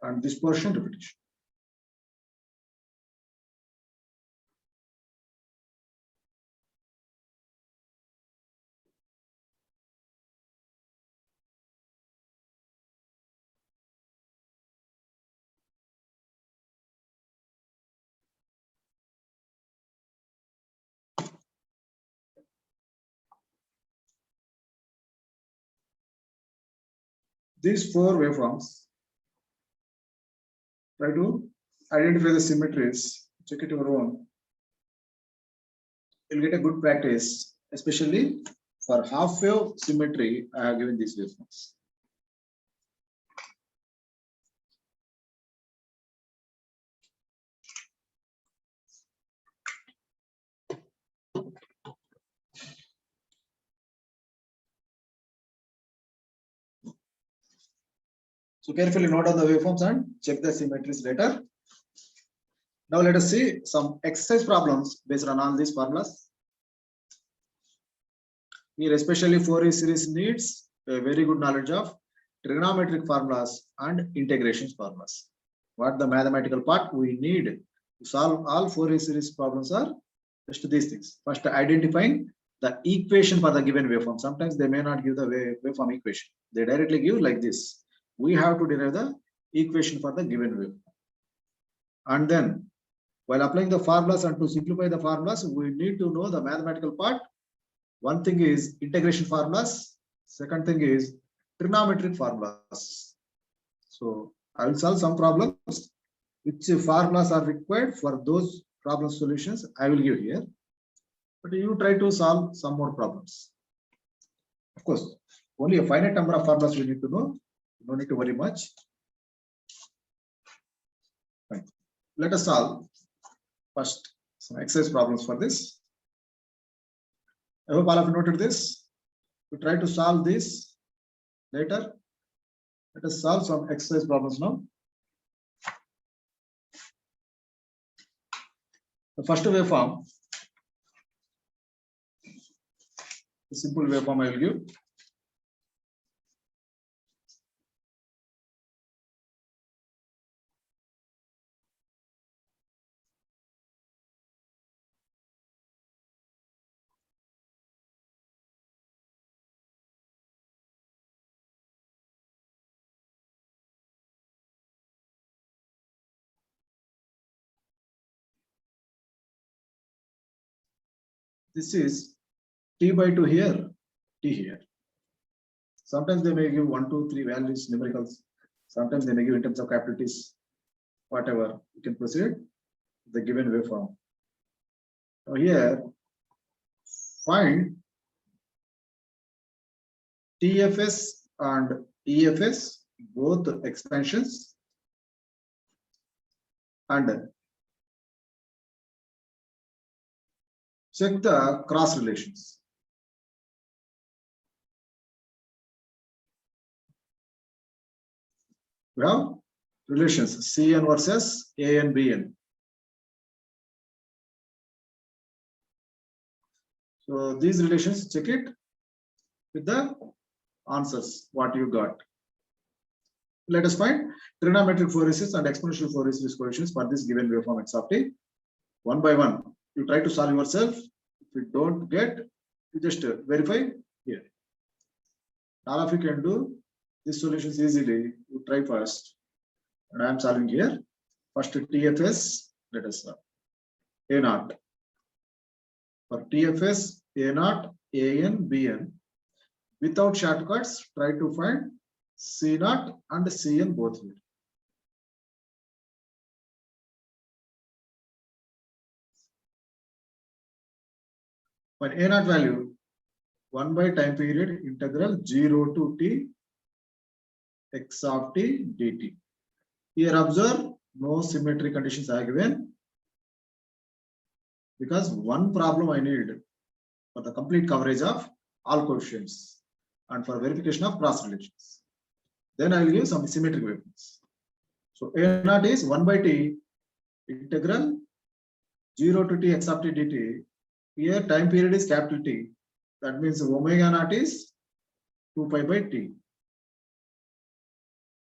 And this portion repetition. These four waveforms, try to identify the symmetries, check it your own. You'll get a good practice, especially for half wave symmetry. I have given these waveforms. So carefully note down the waveforms and check the symmetries later. Now let us see some exercise problems based on all these formulas. Here, especially Fourier series needs a very good knowledge of trigonometric formulas and integration formulas. What the mathematical part we need to solve all Fourier series problems are just these things. First, identifying the equation for the given waveform. Sometimes they may not give the waveform equation. They directly give like this. We have to derive the equation for the given waveform. And then, while applying the formulas and to simplify the formulas, we need to know the mathematical part. One thing is integration formulas. Second thing is trigonometric formulas. So I will solve some problems which formulas are required for those problem solutions I will give here. But you try to solve some more problems. Of course, only a finite number of formulas we need to know. You don't need to worry much. Fine. Let us solve first some exercise problems for this. I hope all of you noted this. We try to solve this later. Let us solve some exercise problems now. The first waveform, the simple waveform I will give. This is t by 2 here, t here. Sometimes they may give 1, 2, 3 values, numericals. Sometimes they may give in terms of capital T's, whatever. You can proceed the given waveform. Now here, find TFS and EFS, both expansions, and check the cross relations. We have relations Cn versus An, Bn. So these relations, check it with the answers, what you got. Let us find trigonometric Fourier series and exponential Fourier series coefficients for this given waveform x of t. One by one, you try to solve yourself. If you don't get, you just verify here. All of you can do these solutions easily. You try first. And I am solving here. First TFS, let us solve. A0. For TFS, A0, An, Bn. Without shortcuts, try to find C0 and Cn both here. For A0 value, 1 by time period integral 0 to t x of t dt. Here observe, no symmetry conditions are given, because one problem I need for the complete coverage of all coefficients and for verification of cross relations. Then I will give some symmetric waveforms. So A0 is 1 by t integral 0 to t x of t dt. Here time period is capital T. That means omega naught is 2 pi by t.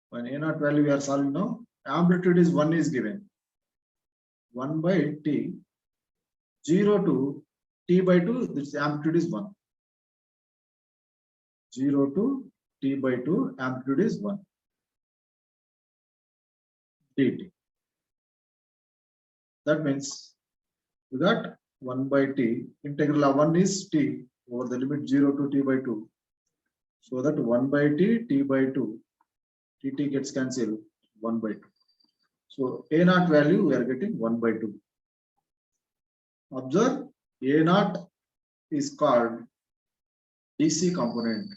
When A0 value we are solving now, amplitude is 1 is given. 1 by t, 0 to t by 2, this amplitude is 1. 0 to t by 2, amplitude is 1. dt. That means we got 1 by t, integral of 1 is t over the limit 0 to t by 2. So that 1 by t by 2, tt gets cancelled, 1 by 2. So A0 value we are getting 1 by 2. Observe, A0 is called DC component.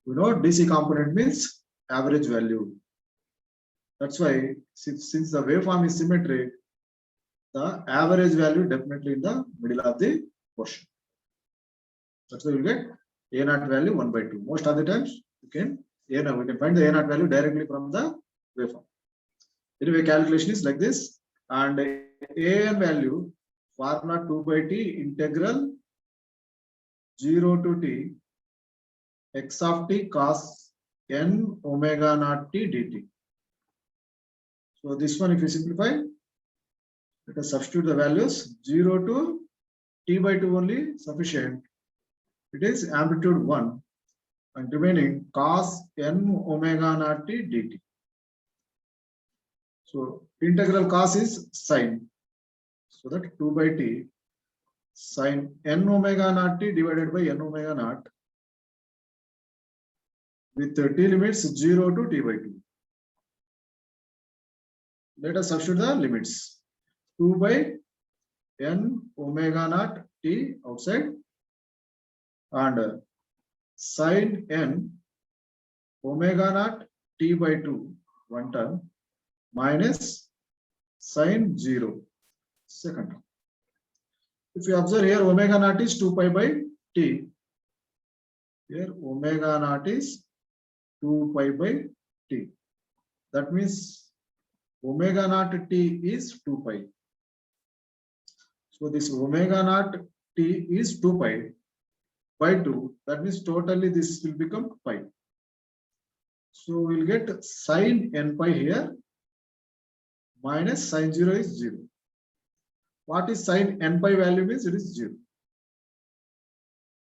You know DC component means average value. That's why since the waveform is symmetric, the average value definitely in the middle of the portion. That's why you get A0 value 1 by 2. Most of the times we can find the A0 value directly from the waveform. Anyway, calculation is like this, and An value formula 2 by t integral 0 to t x of t cos n omega naught t dt. So this one, if you simplify, let us substitute the values. 0 to t by 2 only sufficient. It is amplitude 1 and remaining cos n omega naught t dt. So integral cos is sine. So that 2 by t sine n omega naught t divided by n omega naught with t limits 0 to t by 2. Let us substitute the limits. 2 by n omega naught t outside and sine n omega naught t by 2 one term minus sine 0 second term. If you observe here, omega naught is 2 pi by t. Here omega naught is 2 pi by t. That means omega naught t is 2 pi. So this omega naught t is 2 pi by 2. That means totally this will become pi. So we'll get sine n pi here minus sine 0 is 0. What is sine n pi value means? It is 0.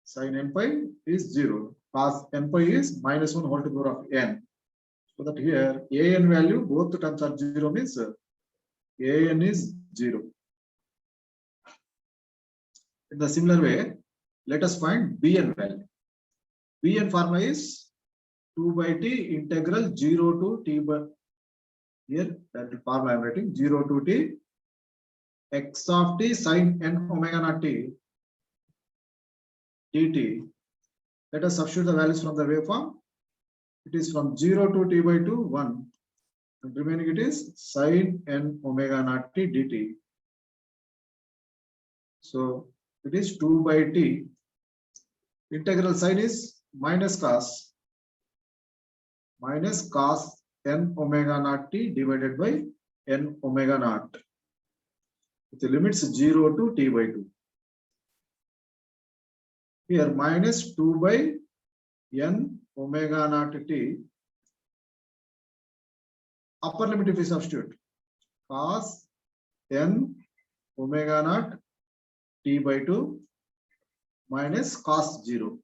Sine n pi is 0. Cos n pi is minus 1 whole to the power of n. So that here an value both terms are 0 means an is 0. In the similar way, let us find bn value. Bn formula is 2 by t integral 0 to t by, here that formula I am writing, 0 to t x of t sine n omega naught t dt. Let us substitute the values from the waveform. It is from 0 to t by 2 1 and remaining it is sine n omega naught t dt. So it is 2 by t integral sign is minus cos n omega naught t divided by n omega naught with the limits 0 to t by 2. Here minus 2 by n omega naught t. Upper limit if we substitute cos n omega naught t by 2 minus cos 0.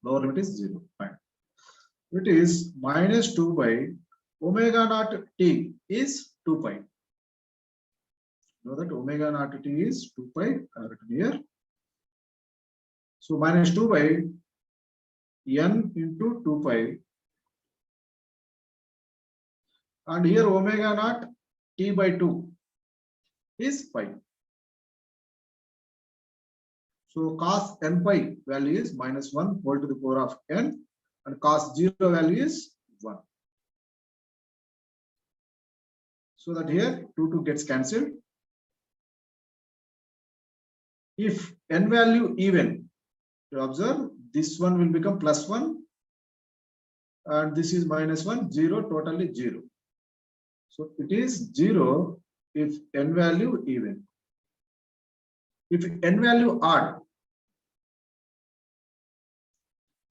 Lower limit is 0. Fine. It is minus 2 by omega naught t is 2 pi. Know that omega naught t is 2 pi here. So minus 2 by n into 2 pi. And here omega naught t by 2 is pi. So cos n pi value is minus 1 whole to the power of n and cos 0 value is 1. So that here 2 gets cancelled. If n value even, you observe this one will become plus 1 and this is minus 1, 0, totally 0. So it is 0 if n value even. If n value odd,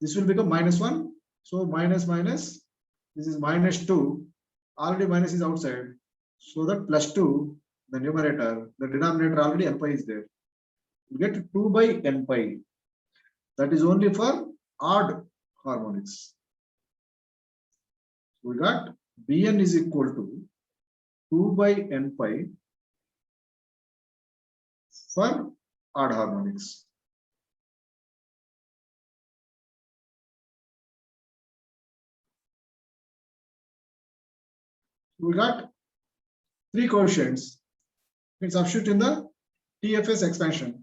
this will become minus 1. So minus minus, this is minus 2. Already minus is outside. So that plus 2, the numerator, the denominator already n pi is there. You get 2 by n pi. That is only for odd harmonics. We got Bn is equal to 2 by n pi for odd harmonics. We got 3 coefficients. We can substitute in the TFS expansion.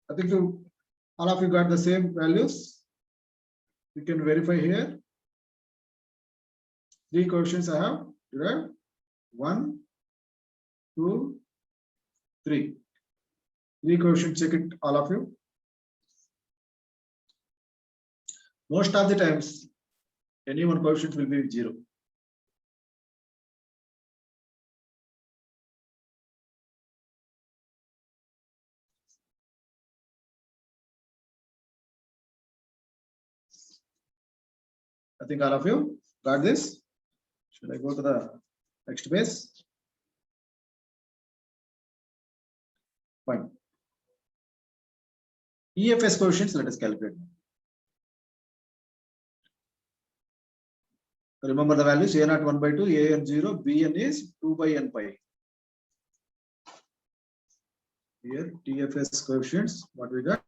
I think all of you got the same values. We can verify here. 3 coefficients I have derived. 1, 2, 3. 3 coefficients, check it, all of you. Most of the times, any one coefficient will be 0. think all of you got this. Should I go to the next page? Fine. EFS coefficients, let us calculate. Remember the values, A0 1 by 2, AN 0, BN is 2 by N pi. Here TFS coefficients, what we got?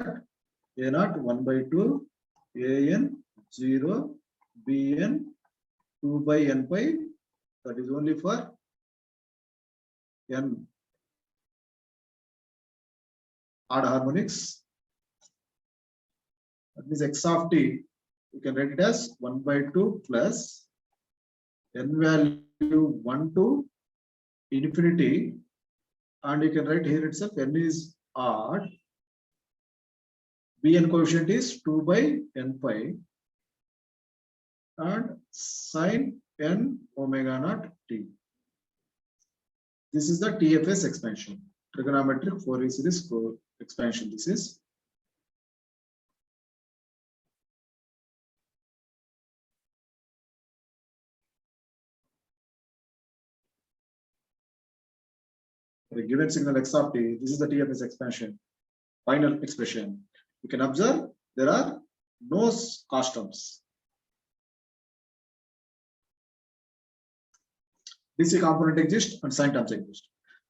A0 1 by 2, AN 0, BN 2 by N pi. That is only for N odd harmonics. That means X of t, you can write it as 1 by 2 plus N value 1 to infinity, and you can write here itself N is odd, Bn coefficient is 2 by N pi, and sine N omega naught t. This is the TFS expansion, trigonometric Fourier series expansion. This is for a given signal X of t. This is the TFS expansion, final expression. You can observe there are no cos terms. DC component exists and sine terms exist.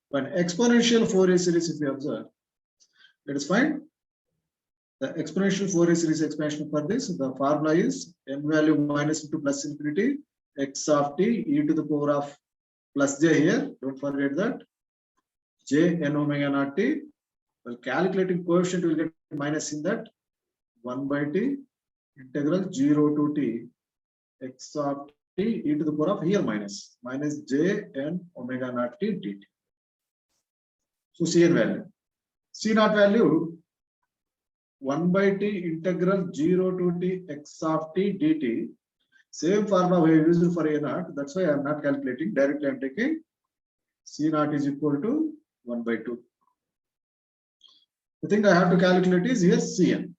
When exponential Fourier series, if you observe, let us find the exponential Fourier series expansion for this. The formula is n value minus into plus infinity x of t e to the power of plus j here. Don't forget that j n omega naught t. While calculating coefficient, we will get minus in that 1 by t integral 0 to t x of t e to the power of here minus j n omega naught t dt. So Cn value, C naught value 1 by t integral 0 to t x of t dt. Same formula we have used for A naught. That's why I am not calculating. Directly I am taking C naught is equal to 1 by 2. The thing I have to calculate is here Cn.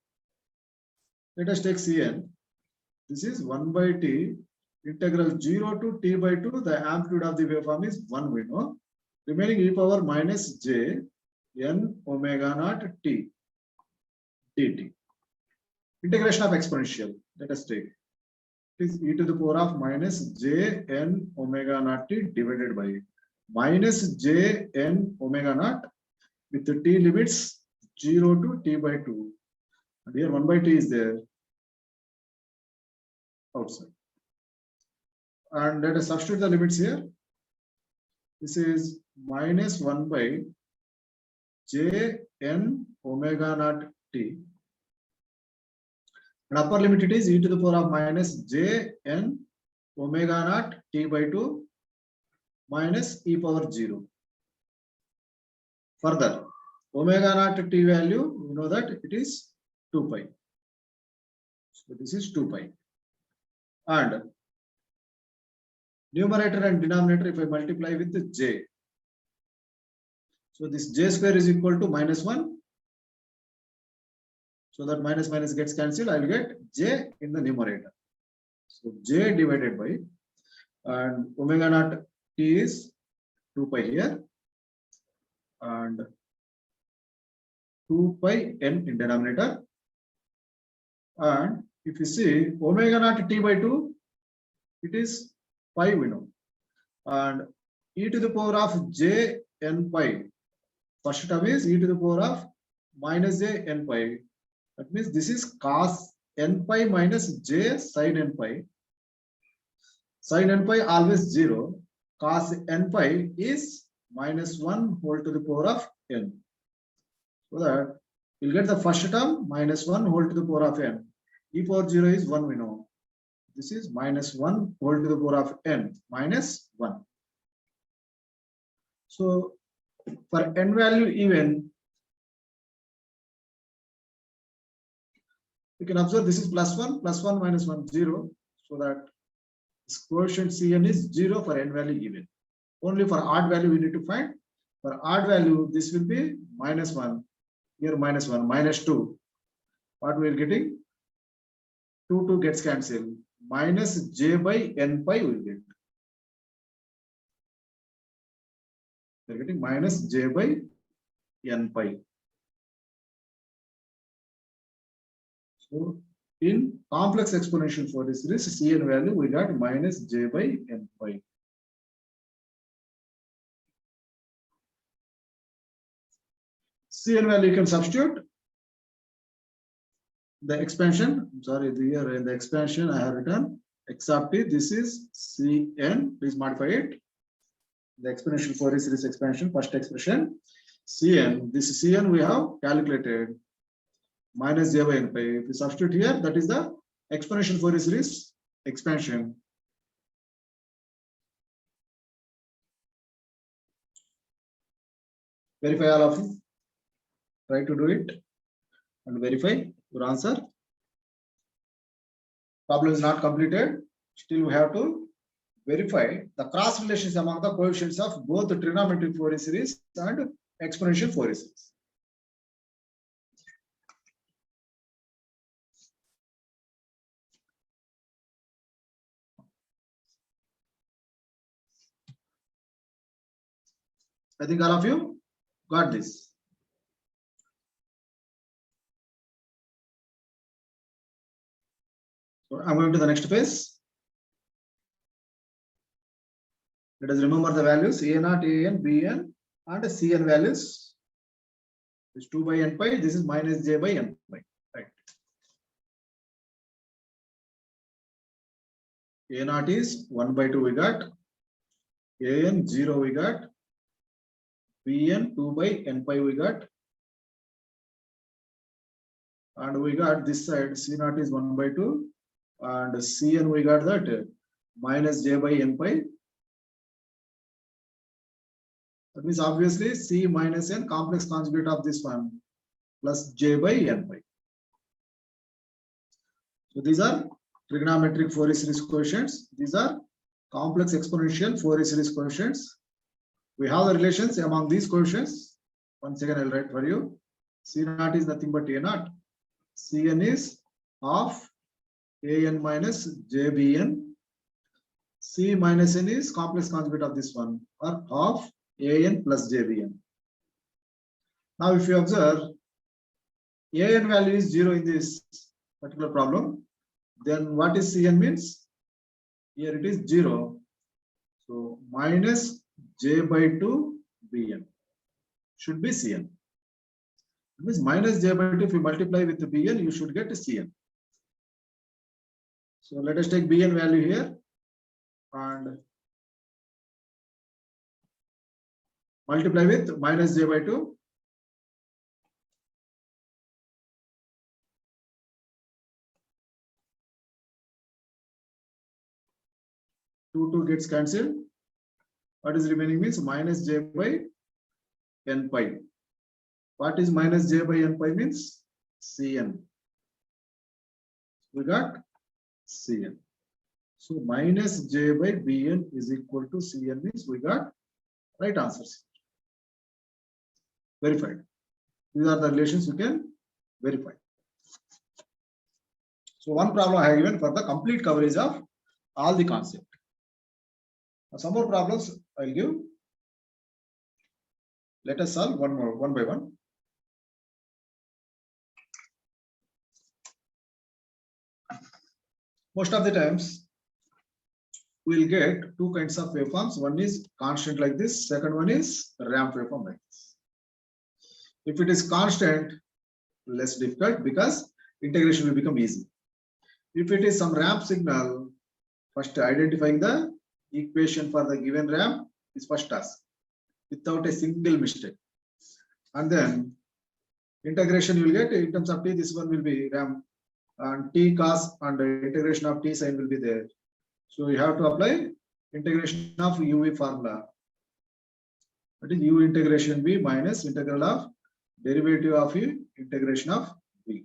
Let us take Cn. This is 1 by t integral 0 to t by 2. The amplitude of the waveform is 1, we know. Remaining e power minus j n omega naught t dt. Integration of exponential. Let us take. It is e to the power of minus j n omega naught t divided by minus j n omega naught with the t limits 0 to t by 2. And here 1 by t is there outside. And let us substitute the limits here. This is minus 1 by j n omega naught t. And upper limit it is e to the power of minus j n omega naught t by 2 minus e power 0. Further, omega naught t value, we know that it is 2 pi. So this is 2 pi. And numerator and denominator, if I multiply with the j, so this j square is equal to minus 1. So that minus minus gets cancelled. I will get j in the numerator. So j divided by, and omega naught t is 2 pi here, and 2 pi n in denominator. And if you see omega naught t by 2, it is pi, we know. And e to the power of j n pi, first term is e to the power of minus j n pi. That means this is cos n pi minus j sin n pi. Sin n pi always 0. Cos n pi is minus 1 whole to the power of n. So that you'll get the first term minus 1 whole to the power of n. E power 0 is 1, we know. This is minus 1 whole to the power of n minus 1. So for n value even, you can observe this is plus 1 minus 1 0. So that this quotient Cn is 0 for n value even. Only for odd value we need to find. For odd value, this will be minus 1. Here minus 1, minus 2. What we are getting? 2 gets cancelled. minus j by n pi we get. We're getting minus j by n pi. So in complex exponential Fourier series, Cn value we got minus j by n pi. Cn value you can substitute the expansion. Sorry, here in the expansion I have written x of t. This is Cn. Please modify it. The exponential Fourier series expansion, first expression. Cn. This Cn we have calculated minus j by n pi. If we substitute here, that is the exponential Fourier series expansion. Verify all of you. Try to do it and verify your answer. Problem is not completed. Still, we have to verify the cross relations among the coefficients of both the trigonometric Fourier series and exponential Fourier series. I think all of you got this. So I'm going to the next phase. Let us remember the values A0, AN, BN, and Cn values. This 2 by n pi, this is minus j by n pi. Right. A0 is 1 by 2 we got. AN 0 we got. BN 2 by n pi we got. And we got this side C0 is 1 by 2. And Cn we got that minus j by n pi. That means obviously C minus n complex conjugate of this one plus j by n pi. So these are trigonometric Fourier series coefficients. These are complex exponential Fourier series coefficients. We have the relations among these coefficients. Once again, I'll write for you. C0 is nothing but A0. Cn is half An minus jbn. C minus n is complex conjugate of this one, or half An plus jbn. Now, if you observe, An value is 0 in this particular problem, then what is Cn means? Here it is 0. So minus j by 2 bn should be Cn. It means minus j by 2, if you multiply with the bn, you should get Cn. So let us take bn value here and multiply with minus j by 2. Two gets cancelled. What is remaining means minus j by n pi. What is minus j by n pi means? Cn. We got Cn. So minus j by bn is equal to Cn means we got right answers. Verified. These are the relations you can verify. So one problem I have given for the complete coverage of all the concepts. Some more problems I'll give. Let us solve one by one. Most of the times, we'll get two kinds of waveforms. One is constant like this. Second one is ramp waveform like this. If it is constant, less difficult because integration will become easy. If it is some ramp signal, first identifying the equation for the given ramp is first task without a single mistake. And then integration you will get in terms of t, this one will be ramp, and t cos and the integration of t sine will be there. So you have to apply integration of uv formula. That is u integration b minus integral of derivative of u integration of b.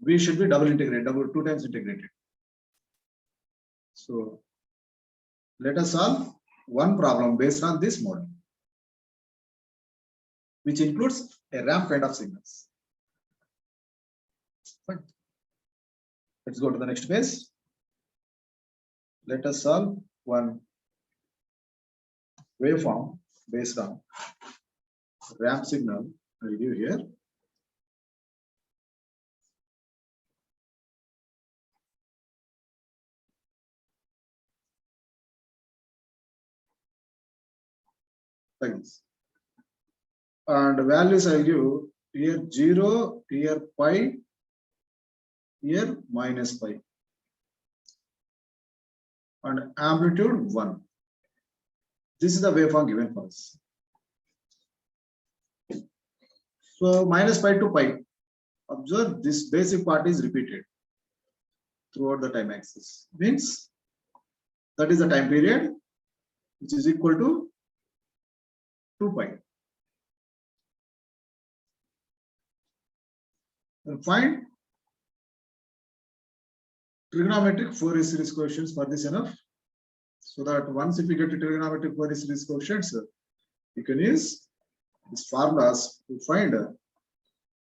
B should be double integrated, two times integrated. So let us solve one problem based on this model, which includes a ramp kind of signals. Fine. Let's go to the next page. Let us solve one waveform based on ramp signal. I will give here. Like this. And values I give here 0, here pi, here minus pi. And amplitude 1. This is the waveform given for us. So minus pi to pi. Observe this basic part is repeated throughout the time axis. Means that is the time period which is equal to 2 pi. And find trigonometric Fourier series coefficients for this enough. So that once if you get to trigonometric Fourier series coefficients, you can use these formulas to find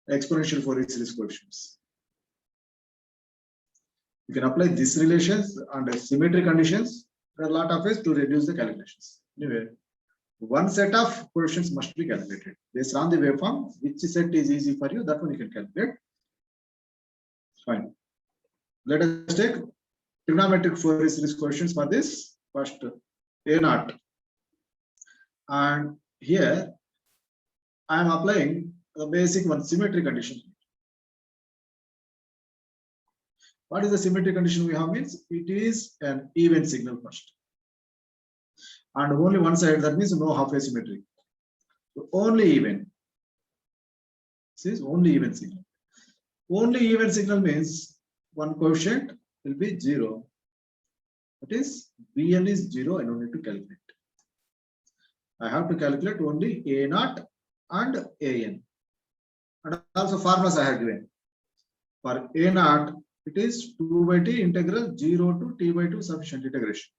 exponential Fourier series coefficients. You can apply these relations under symmetry conditions. There are a lot of ways to reduce the calculations. Anyway, one set of coefficients must be calculated based on the waveform. Which set is easy for you, that one you can calculate. Fine. Let us take trigonometric Fourier series coefficients for this. First, A0. And here I am applying the basic one, symmetry condition. What is the symmetry condition we have? Means it is an even signal first. And only one side, that means no half-wave symmetry. So only even. This is only even signal. Only even signal means one coefficient will be 0. That is, Bn is 0, I don't need to calculate. I have to calculate only A0 and An. And also formulas I have given. For A0, it is 2 by t integral 0 to t by 2 sufficient integration.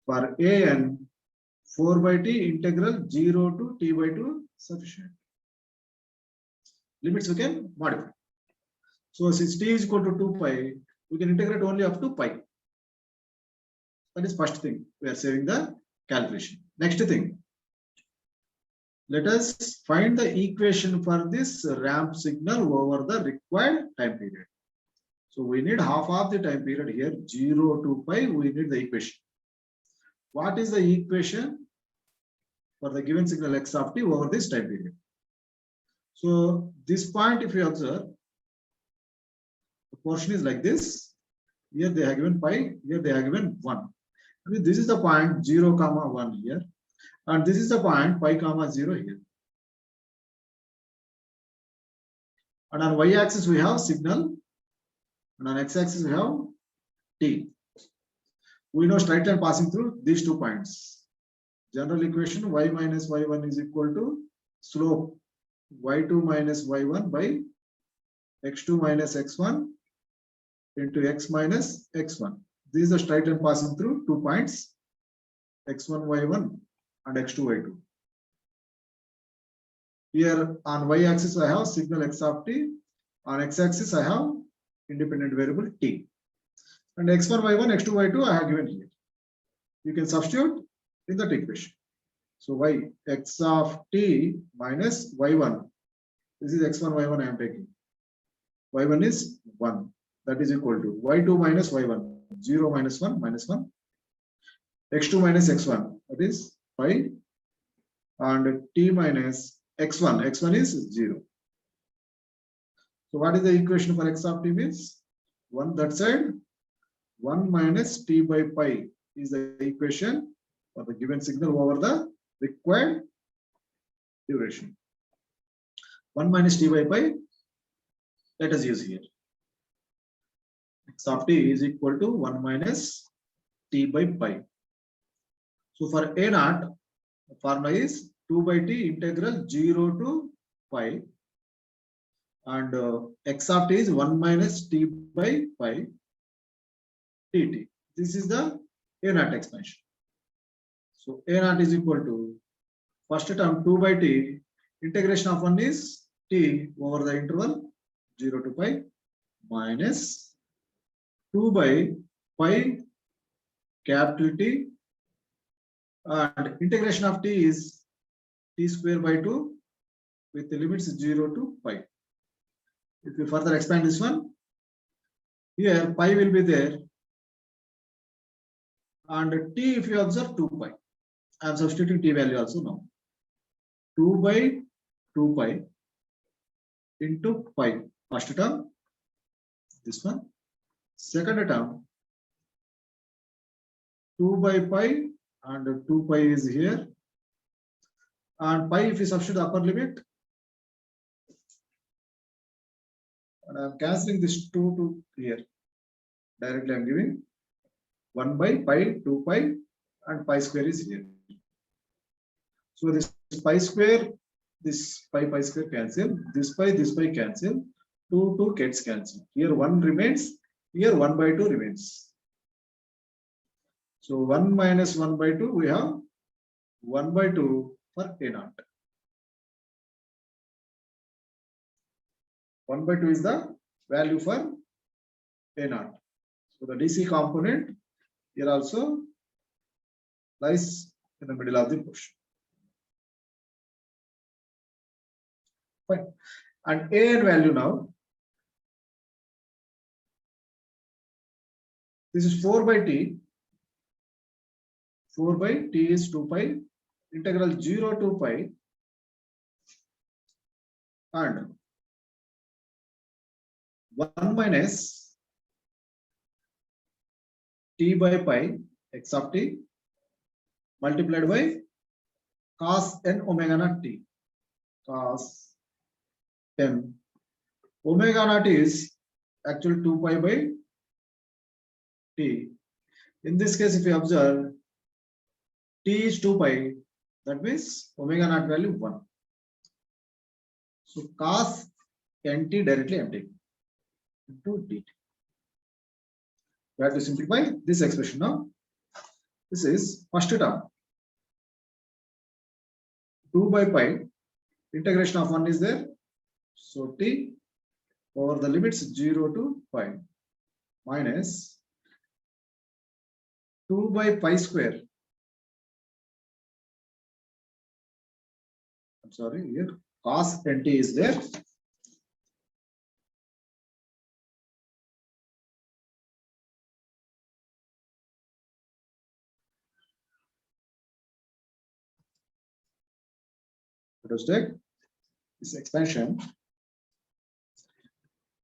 For An, 4 by t integral 0 to t by 2 sufficient. Limits we can modify. So since t is equal to 2 pi, we can integrate only up to pi. That is first thing. We are saving the calculation. Next thing. Let us find the equation for this ramp signal over the required time period. So we need half of the time period here, 0 to pi, we need the equation. What is the equation for the given signal x of t over this time period? So this point, if you observe, the portion is like this. Here they have given pi, here they have given 1. I mean, this is the point 0, 1 here. And this is the point pi, 0 here. And on y-axis we have signal. And on x-axis we have t. We know straight line passing through these 2 points. General equation y minus y1 is equal to slope y2 minus y1 by x2 minus x1 into x minus x1. This is the straight line passing through 2 points, x1 y1 and x2 y2. Here on y-axis I have signal x of t. On x-axis I have independent variable t. And x1 y1 x2 y2 I have given here. You can substitute in that equation. So y x of t minus y1. This is x1 y1 I am taking. Y1 is 1. That is equal to y2 minus y1. 0 minus 1 minus 1. x2 minus x1. That is pi. And t minus x1. x1 is 0. So what is the equation for x of t means? 1 that side. 1 minus t by pi is the equation for the given signal over the required duration. 1 minus t by pi, let us use here. X of t is equal to 1 minus t by pi. So for A0, the formula is 2 by t integral 0 to pi. And x of t is 1 minus t by pi dt. This is the A0 expansion. So A0 is equal to first term 2 by t, integration of 1 is t over the interval 0 to pi minus 2 by pi capital T, and integration of T is T square by 2 with the limits 0 to pi. If you further expand this one, here pi will be there, and T, if you observe, 2 pi. I am substituting T value also now. 2 by 2 pi into pi. First term, this one. Second term, 2 by pi, and 2 pi is here. And pi, if you substitute the upper limit, and I am cancelling this 2 to here. Directly I am giving 1 by pi, 2 pi, and pi square is here. So this pi square, this pi square cancel, this pi cancel, 2 gets cancelled. Here 1 remains, here 1 by 2 remains. So 1 minus 1 by 2, we have 1 by 2 for A naught. 1 by 2 is the value for A naught. So the DC component here also lies in the middle of the portion. Fine. And AN value now, this is 4 by T. 4 by T is 2 pi, integral 0 to pi, and 1 minus T by pi x of T multiplied by cos n omega naught T. Cos n omega naught is actually 2 pi by T. In this case, if you observe, T is 2 pi, that means omega naught value 1. So cos nt directly I am taking into dt. We have to simplify this expression now. This is first term. 2 by pi, integration of 1 is there. So T over the limits 0 to pi minus 2 by pi square. I'm sorry, here cos nt is there. Let us take this expansion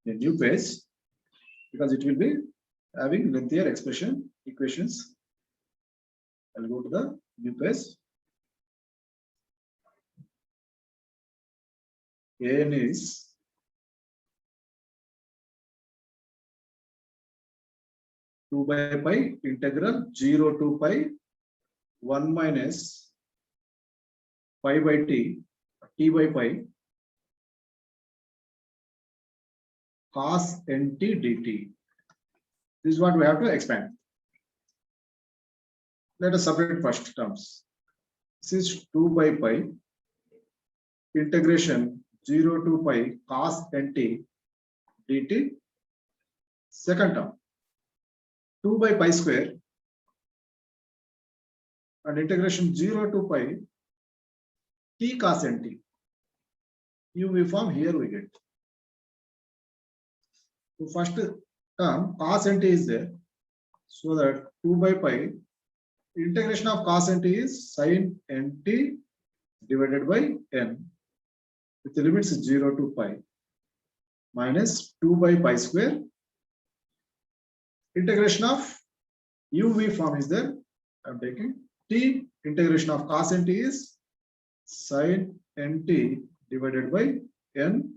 in a new page, because it will be having lengthier expression equations. I'll go to the new page. AN is two by pi integral 0 to pi 1 minus pi by t by pi cos nt dt. This is what we have to expand. Let us separate first terms. This is 2 by pi integration 0 to pi cos nt dt. Second term 2 by pi square and integration 0 to pi t cos nt. UV form here we get. So first term cos nt is there, so that 2 by pi integration of cos nt is sin nt divided by n with the limits 0 to pi minus 2 by pi square. Integration of UV form is there. I am taking t integration of cos nt is sin nt divided by n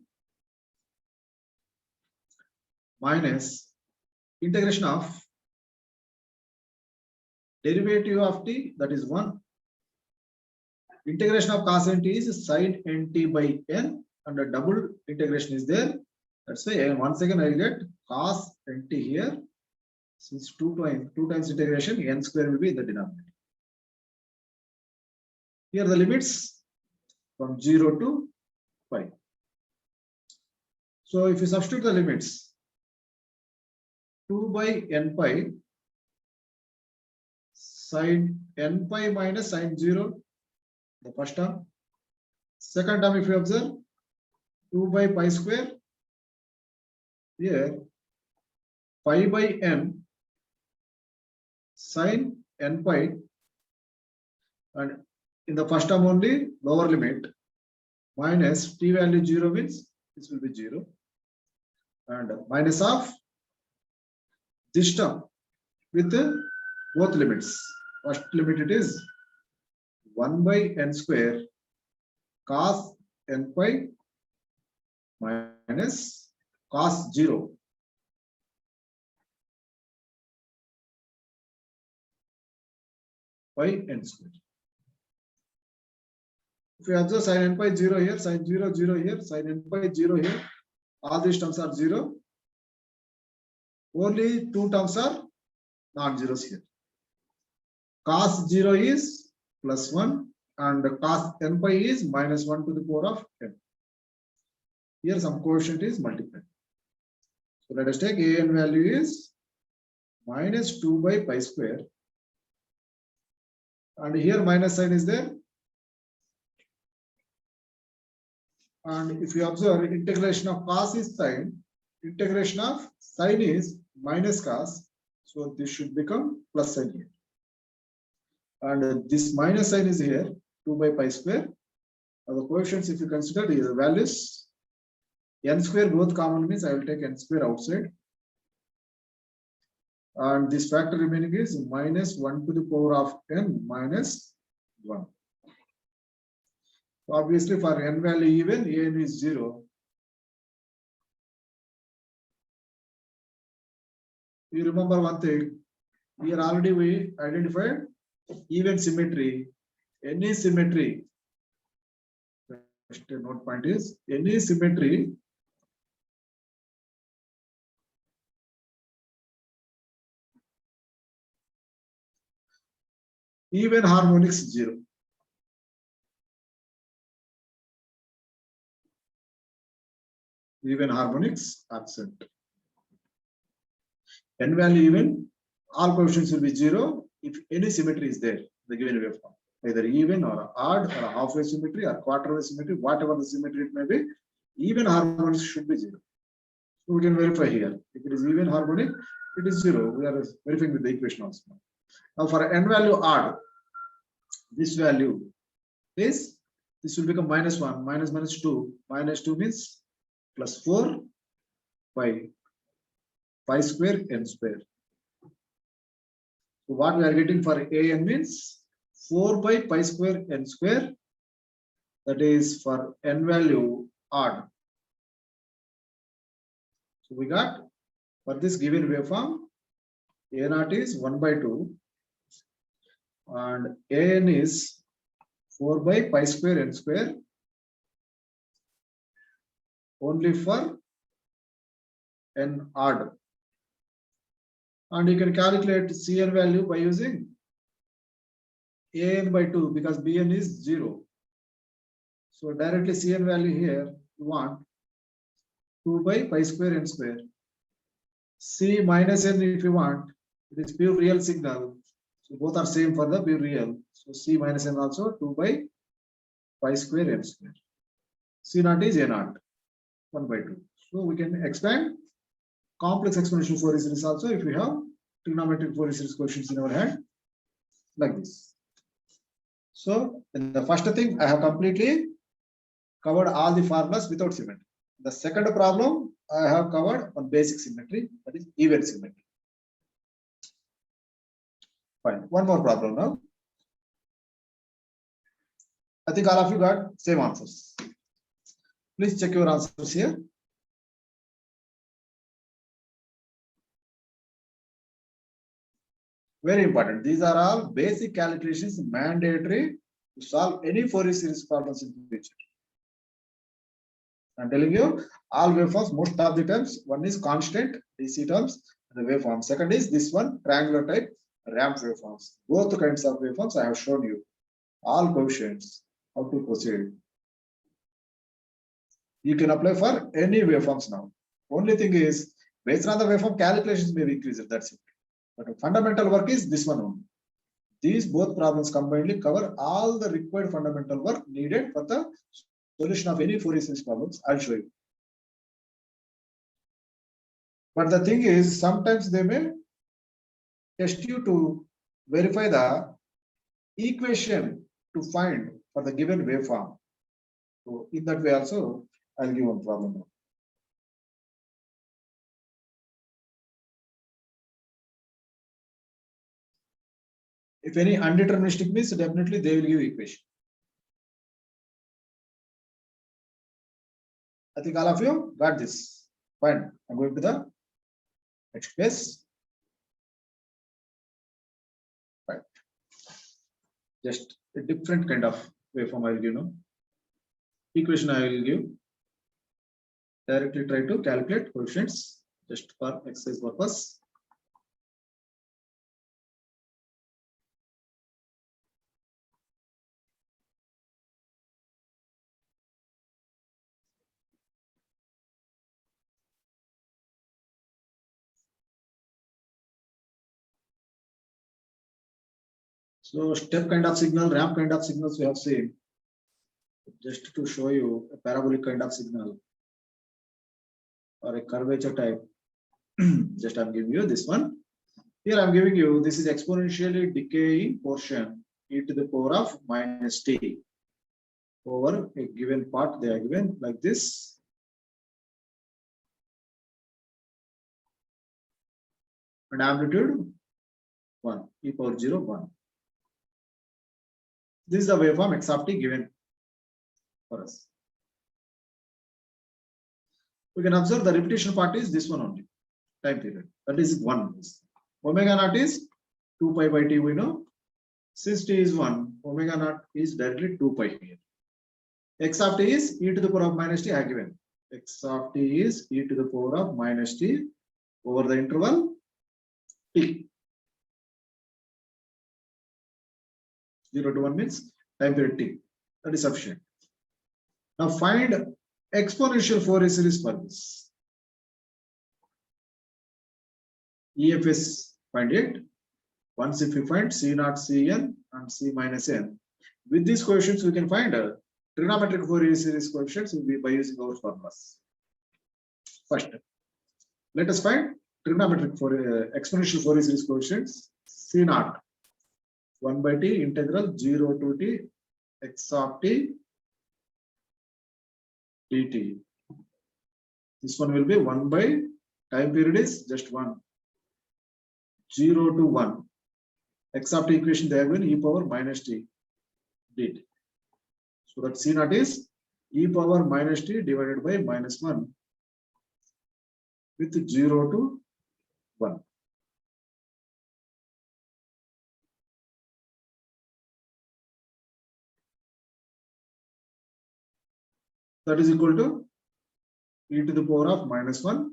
minus integration of derivative of t, that is 1. Integration of cos nt is sin nt by n, and a double integration is there. That's why once again I will get cos nt here. Since two times integration, n square will be in the denominator. Here the limits from 0 to pi. So if you substitute the limits, 2 by n pi sine n pi minus sine 0, the first term. Second term, if you observe, 2 by pi square, here pi by n sine n pi, and in the first term only lower limit, minus t value 0 means this will be 0, and minus of this term with both limits. First limit it is 1 by n square cos n pi minus cos 0 by n square. If you observe sin n pi 0 here, sin 0 0 here, sin n pi 0 here, all these terms are 0. Only two terms are non-zeros here. Cos 0 is plus 1 and cos n pi is minus 1 to the power of n. Here some coefficient is multiplied. So let us take a n value is minus 2 by pi square. And here minus sign is there. And if you observe, integration of cos is sine, integration of sine is minus cos. So this should become plus sign here. And this minus sign is here, 2 by pi square. Now the coefficients, if you consider the values, n square both common means I will take n square outside. And this factor remaining is minus 1 to the power of n minus 1. So obviously for n value even, an is 0. You remember one thing, here already we identified even symmetry. Any symmetry, first note point is, any symmetry even harmonics 0. Even harmonics absent. N value even, all coefficients will be 0 if any symmetry is there, the given waveform. Either even or odd or half-wave symmetry or quarter-wave symmetry, whatever the symmetry it may be, even harmonics should be 0. So we can verify here. If it is even harmonic, it is 0. We are verifying with the equation also. Now for n value odd, this value is, this will become minus 1, minus 2. Minus 2 means plus 4 by pi square n square. So what we are getting for an means 4 by pi square n square. That is for n value odd. So we got for this given waveform, a naught is 1 by 2 and an is 4 by pi square n square only for n odd. And you can calculate Cn value by using an by 2 because Bn is 0. So directly Cn value here you want 2 by pi square n square. C minus n if you want, it is pure real signal. So both are same for the pure real. So C minus n also 2 by pi square n square. C naught is a naught 1 by 2. So we can expand complex exponential Fourier series also if we have trigonometric Fourier series coefficients in our hand like this. So in the first thing I have completely covered all the formulas without symmetry. The second problem I have covered on basic symmetry, that is even symmetry. Fine. One more problem now. I think all of you got same answers. Please check your answers here. Very important. These are all basic calculations mandatory to solve any Fourier series problems in the future. I'm telling you, all waveforms, most of the times, one is constant DC terms, the waveform. Second is this one, triangular type ramp waveforms. Both kinds of waveforms I have shown you. All coefficients, how to proceed. You can apply for any waveforms now. Only thing is, Based on the waveform, calculations may be increased. That's it. But fundamental work is this one only. These both problems combinedly cover all the required fundamental work needed for the solution of any Fourier series problems. I'll show you. But the thing is, sometimes they may test you to verify the equation to find for the given waveform. So in that way also, I'll give one problem. If any undeterministic means, definitely they will give equation. I think all of you got this. Fine. I'm going to the next case. Right. Just a different kind of waveform I will give now. Equation I will give. Directly try to calculate coefficients just for exercise purpose. So step kind of signal, ramp kind of signals we have seen. Just to show you a parabolic kind of signal or a curvature type. Just I'm giving you this one. Here I'm giving you, this is exponentially decaying portion e to the power of minus t over a given part. They are given like this. And amplitude 1, e power 0, 1. This is the waveform x of t given for us. We can observe the repetition part is this one only, time period. That is 1. Omega naught is 2 pi by t, we know. Since t is 1, omega naught is directly 2 pi here. X of t is e to the power of minus t I have given. X of t is e to the power of minus t over the interval t. 0 to 1 means time period t. That is sufficient. Now find exponential Fourier series for this. EFS, find it. Once if you find C naught Cn and C minus n, with these coefficients we can find a trigonometric Fourier series coefficients will be by using our formulas. First, let us find trigonometric for exponential Fourier series coefficients. C naught 1 by t integral 0 to t x of t dt. This one will be 1 by time period is just 1, 0 to 1 x of t equation they have been e power minus t dt. So that C naught is e power minus t divided by minus 1 with 0 to 1. That is equal to e to the power of minus 1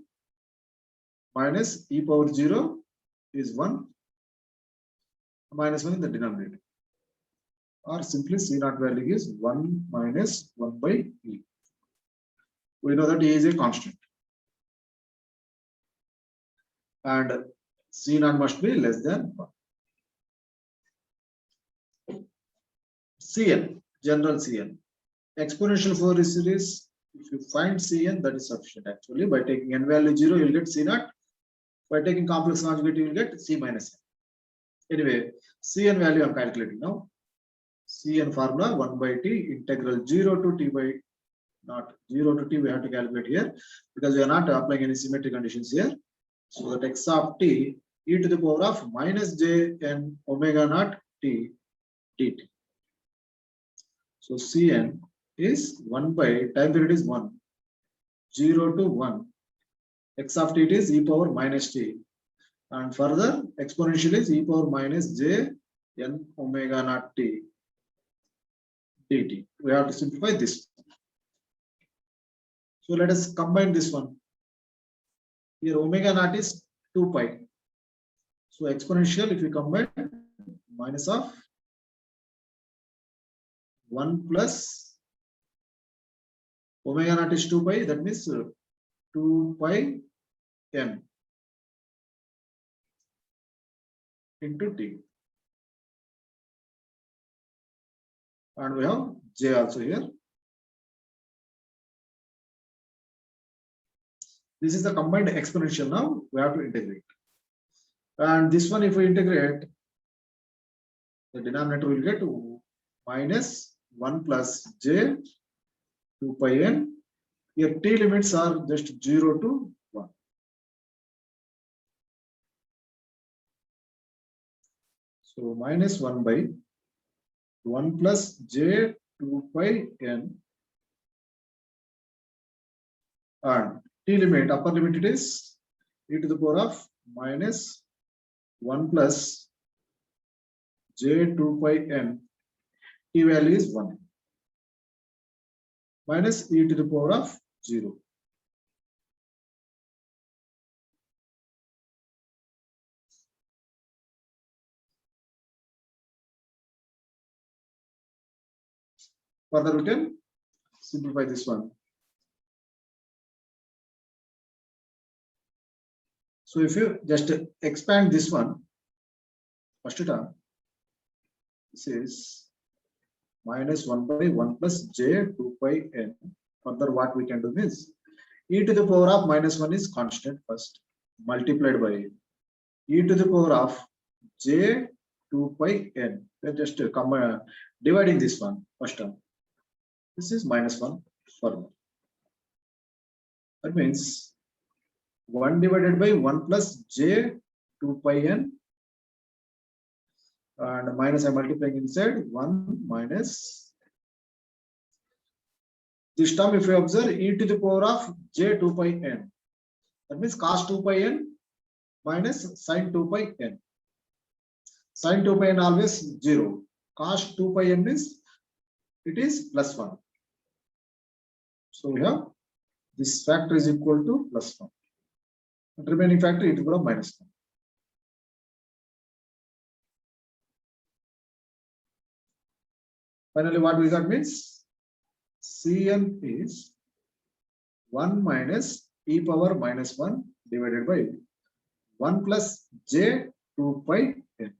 minus e power 0 is 1 minus 1 in the denominator. Or simply C naught value is 1 minus 1 by e. We know that e is a constant. And C naught must be less than 1. Cn, general Cn. Exponential Fourier series, if you find Cn, that is sufficient actually. By taking n value 0, you will get C naught. By taking complex conjugate, you will get C minus n. Anyway, Cn value I am calculating now. Cn formula 1 by t integral 0 to t by not 0 to t we have to calculate here because we are not applying any symmetry conditions here. So that x of t e to the power of minus j n omega naught t dt. So Cn is 1 by time period is 1, 0 to 1. X of t is e power minus t. And further exponential is e power minus j n omega naught t dt. We have to simplify this. So let us combine this one. Here omega naught is 2 pi. So exponential if you combine minus of 1 plus omega naught is 2 pi, that means 2 pi n into t. And we have j also here. This is the combined exponential now. We have to integrate. And this one, if we integrate, the denominator will get minus 1 plus j 2 pi n. Here t limits are just 0 to 1. So minus 1 by 1 plus j 2 pi n, and t limit, upper limit it is e to the power of minus 1 plus j 2 pi n, t value is 1, minus e to the power of 0. Further we can simplify this one. So if you just expand this one, first term, this is minus 1 by 1 plus j 2 pi n. Further what we can do is e to the power of minus 1 is constant first, multiplied by e to the power of j 2 pi n. Then just dividing this one first term. This is minus 1 further. That means 1 divided by 1 plus j 2 pi n, and minus I am multiplying inside 1 minus this term. If you observe e to the power of j 2 pi n, that means cos 2 pi n minus sin 2 pi n. Sin 2 pi n always 0. Cos 2 pi n means it is plus 1. So we have this factor is equal to plus 1. And remaining factor e to the power of minus 1. Finally, what we got means Cn is 1 minus e power minus 1 divided by 1 plus j 2 pi n.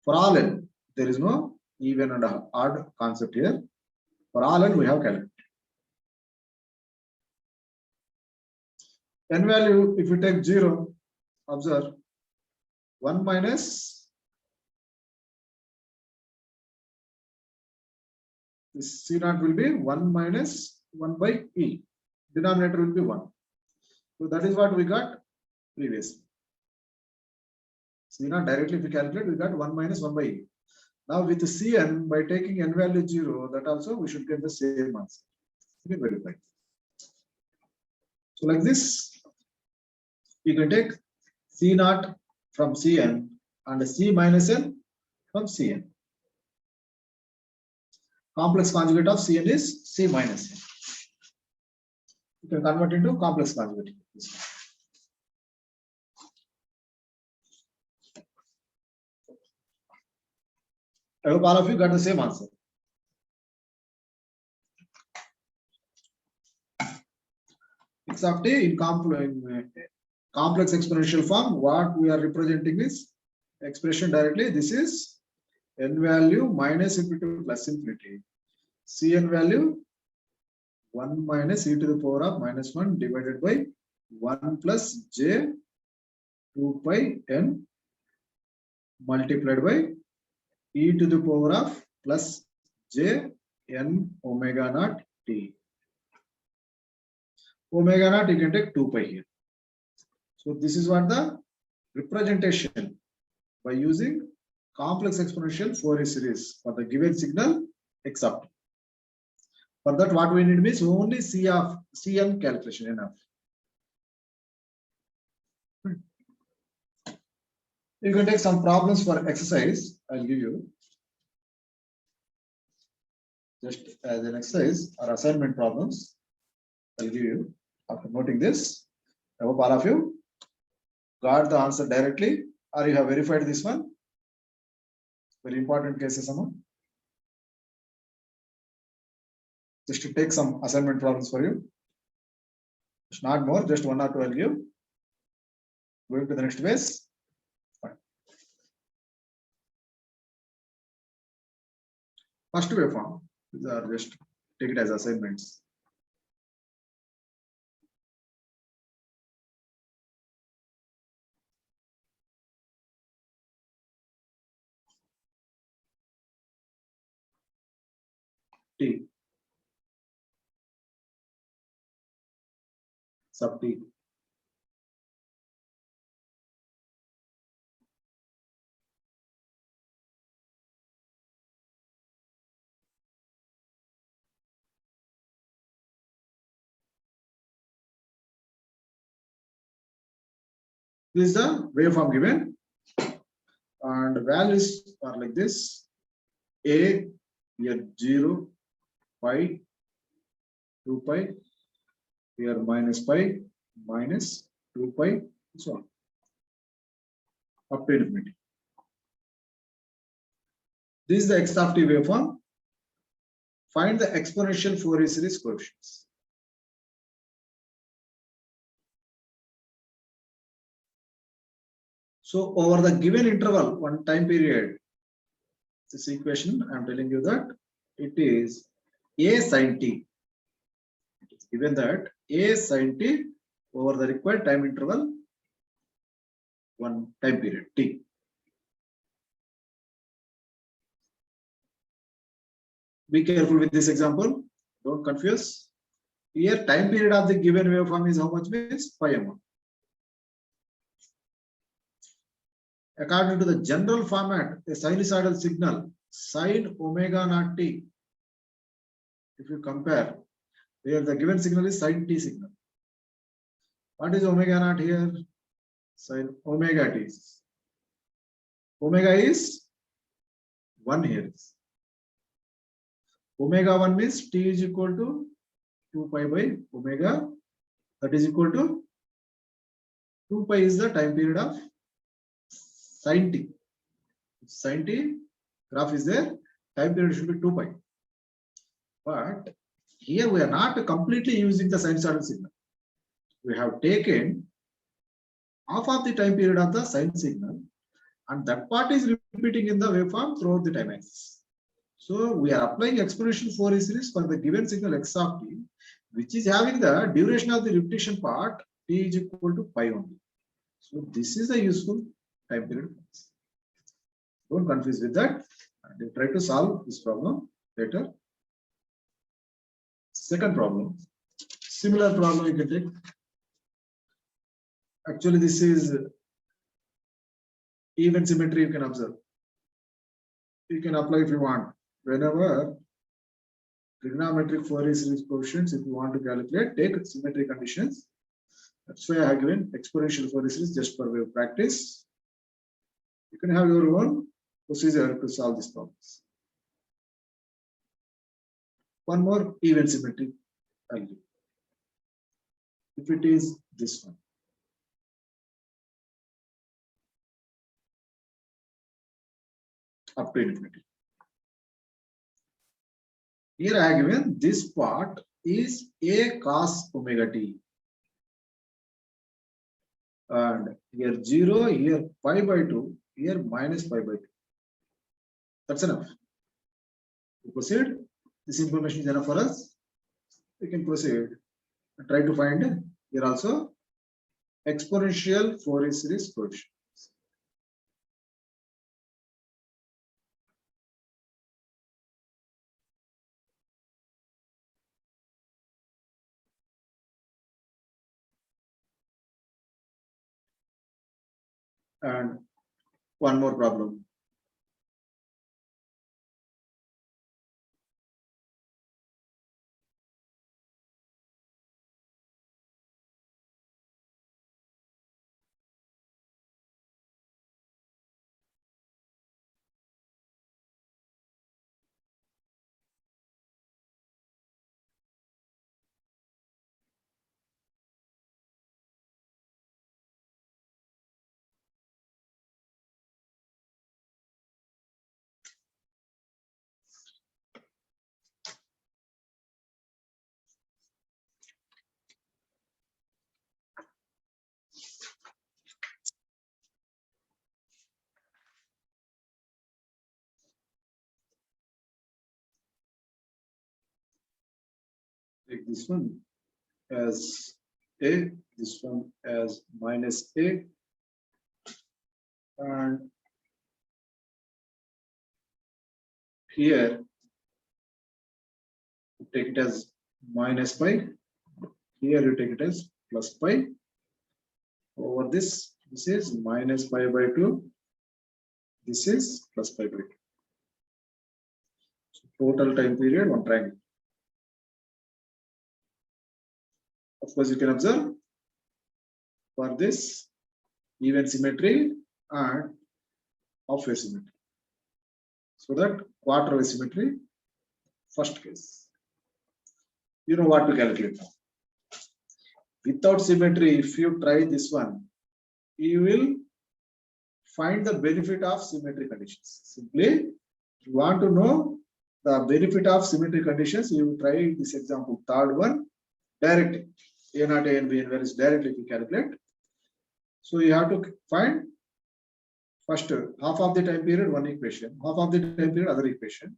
For all n, there is no even and odd concept here. For all n, we have calculated. N value, if you take 0, observe 1 minus this C naught will be 1 minus 1 by E. Denominator will be 1. So that is what we got previously. C naught directly if we calculate, we got 1 minus 1 by E. Now with Cn, by taking n value 0, that also we should get the same answer. We can verify. So like this, you can take C naught from Cn and C minus n from Cn. Complex conjugate of Cn is C minus n. You can convert into complex conjugate. I hope all of you got the same answer. X of t in complex exponential form, what we are representing is expression directly. This is n value minus infinity plus infinity. Cn value 1 minus e to the power of minus 1 divided by 1 plus j 2 pi n multiplied by e to the power of plus j n omega naught t. Omega naught, you can take 2 pi here. So this is what the representation by using complex exponential Fourier series for the given signal x of t. For that, what we need is only C of Cn calculation enough. You can take some problems for exercise. I'll give you just as an exercise or assignment problems. I'll give you after noting this. I hope all of you got the answer directly, or you have verified this one. Very important cases, someone. Just to take some assignment problems for you. It's not more, just one or two I'll give. Going to the next phase. Fine. First waveform, these are just take it as assignments. T sub T. This is the waveform given, and values are like this: A, here 0, pi, 2 pi, here minus pi, minus 2 pi, so on, up to infinity. This is the x of t waveform. Find the exponential Fourier series coefficients. So over the given interval, one time period, this equation, I am telling you that it is A sin t. It is given that A sin t over the required time interval, one time period t. Be careful with this example, don't confuse. Here time period of the given waveform is how much means pi m. According to the general format, a sinusoidal signal sin omega naught t. If you compare, here the given signal is sin t signal. What is omega naught here? Sin omega t. Omega is 1 here. Omega 1 means t is equal to 2 pi by omega, that is equal to 2 pi is the time period of sin t. Sin t graph is there, time period should be 2 pi. But here we are not completely using the sinusoidal signal. We have taken half of the time period of the sine signal, and that part is repeating in the waveform throughout the time axis. So we are applying exponential Fourier series for the given signal x of t, which is having the duration of the repetition part t is equal to pi only. So this is a useful time period. Don't confuse with that. And try to solve this problem later. Second problem, similar problem you can take. Actually, this is even symmetry you can observe. You can apply if you want. Whenever trigonometric Fourier series coefficients, if you want to calculate, take symmetry conditions. That's why I have given exponential Fourier series just for your practice. You can have your own procedure to solve these problems. One more even symmetry I'll give. If it is this one. Up to infinity. Here I have given this part is A cos omega t. And here 0, here pi by 2, here minus pi by 2. That's enough. We proceed. This information is enough for us. We can proceed and try to find here also exponential Fourier series coefficient. And one more problem. take this one as A, this one as minus A, and here you take it as minus pi, here you take it as plus pi. Over this is minus pi by 2, this is plus pi by 2. So total time period, one triangle. Of course, you can observe for this even symmetry and half wave symmetry. So that quarter wave symmetry, first case. You know what to calculate now. Without symmetry, if you try this one, you will find the benefit of symmetry conditions. Simply, you want to know the benefit of symmetry conditions, you will try this example, third one, directly. A naught, A and B and values directly to calculate. So you have to find first half of the time period, one equation, half of the time period, other equation.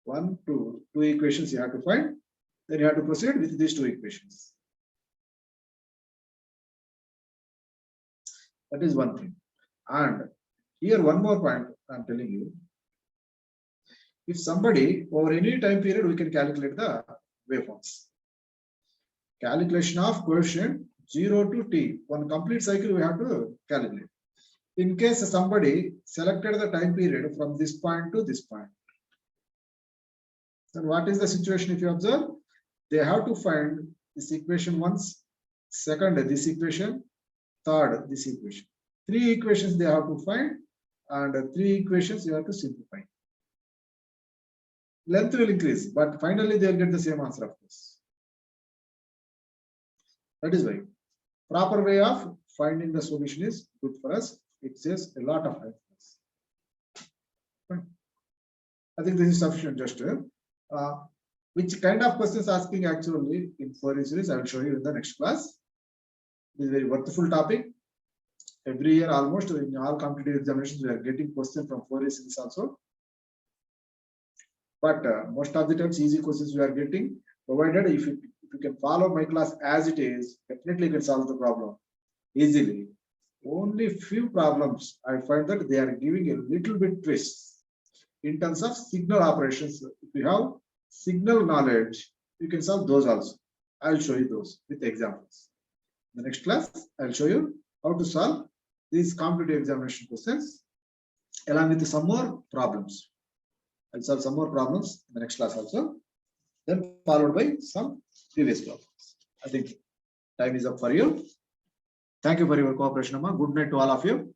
1, 2, 2 equations you have to find. Then you have to proceed with these 2 equations. That is one thing. And here one more point I am telling you. If somebody over any time period, we can calculate the waveforms. Calculation of coefficient 0 to t, one complete cycle we have to calculate. In case somebody selected the time period from this point to this point, then what is the situation if you observe? They have to find this equation once, second this equation, third this equation. 3 equations they have to find, and 3 equations you have to simplify. Length will increase, but finally they will get the same answer, of course. That is why proper way of finding the solution is good for us. It saves a lot of time. I think this is sufficient. Just which kind of questions asking actually in Fourier series, I will show you in the next class. This is a very worthwhile topic. Every year, almost in all competitive examinations, we are getting questions from Fourier series also. But most of the times, easy questions we are getting, provided if you can follow my class as it is, definitely you can solve the problem easily. Only few problems I find that they are giving a little bit twist in terms of signal operations. If you have signal knowledge, you can solve those also. I'll show you those with examples. In the next class, I'll show you how to solve these competitive examination questions along with some more problems. I'll solve some more problems in the next class also, then followed by some previous problems. I think time is up for you. Thank you for your cooperation, Amma. Good night to all of you.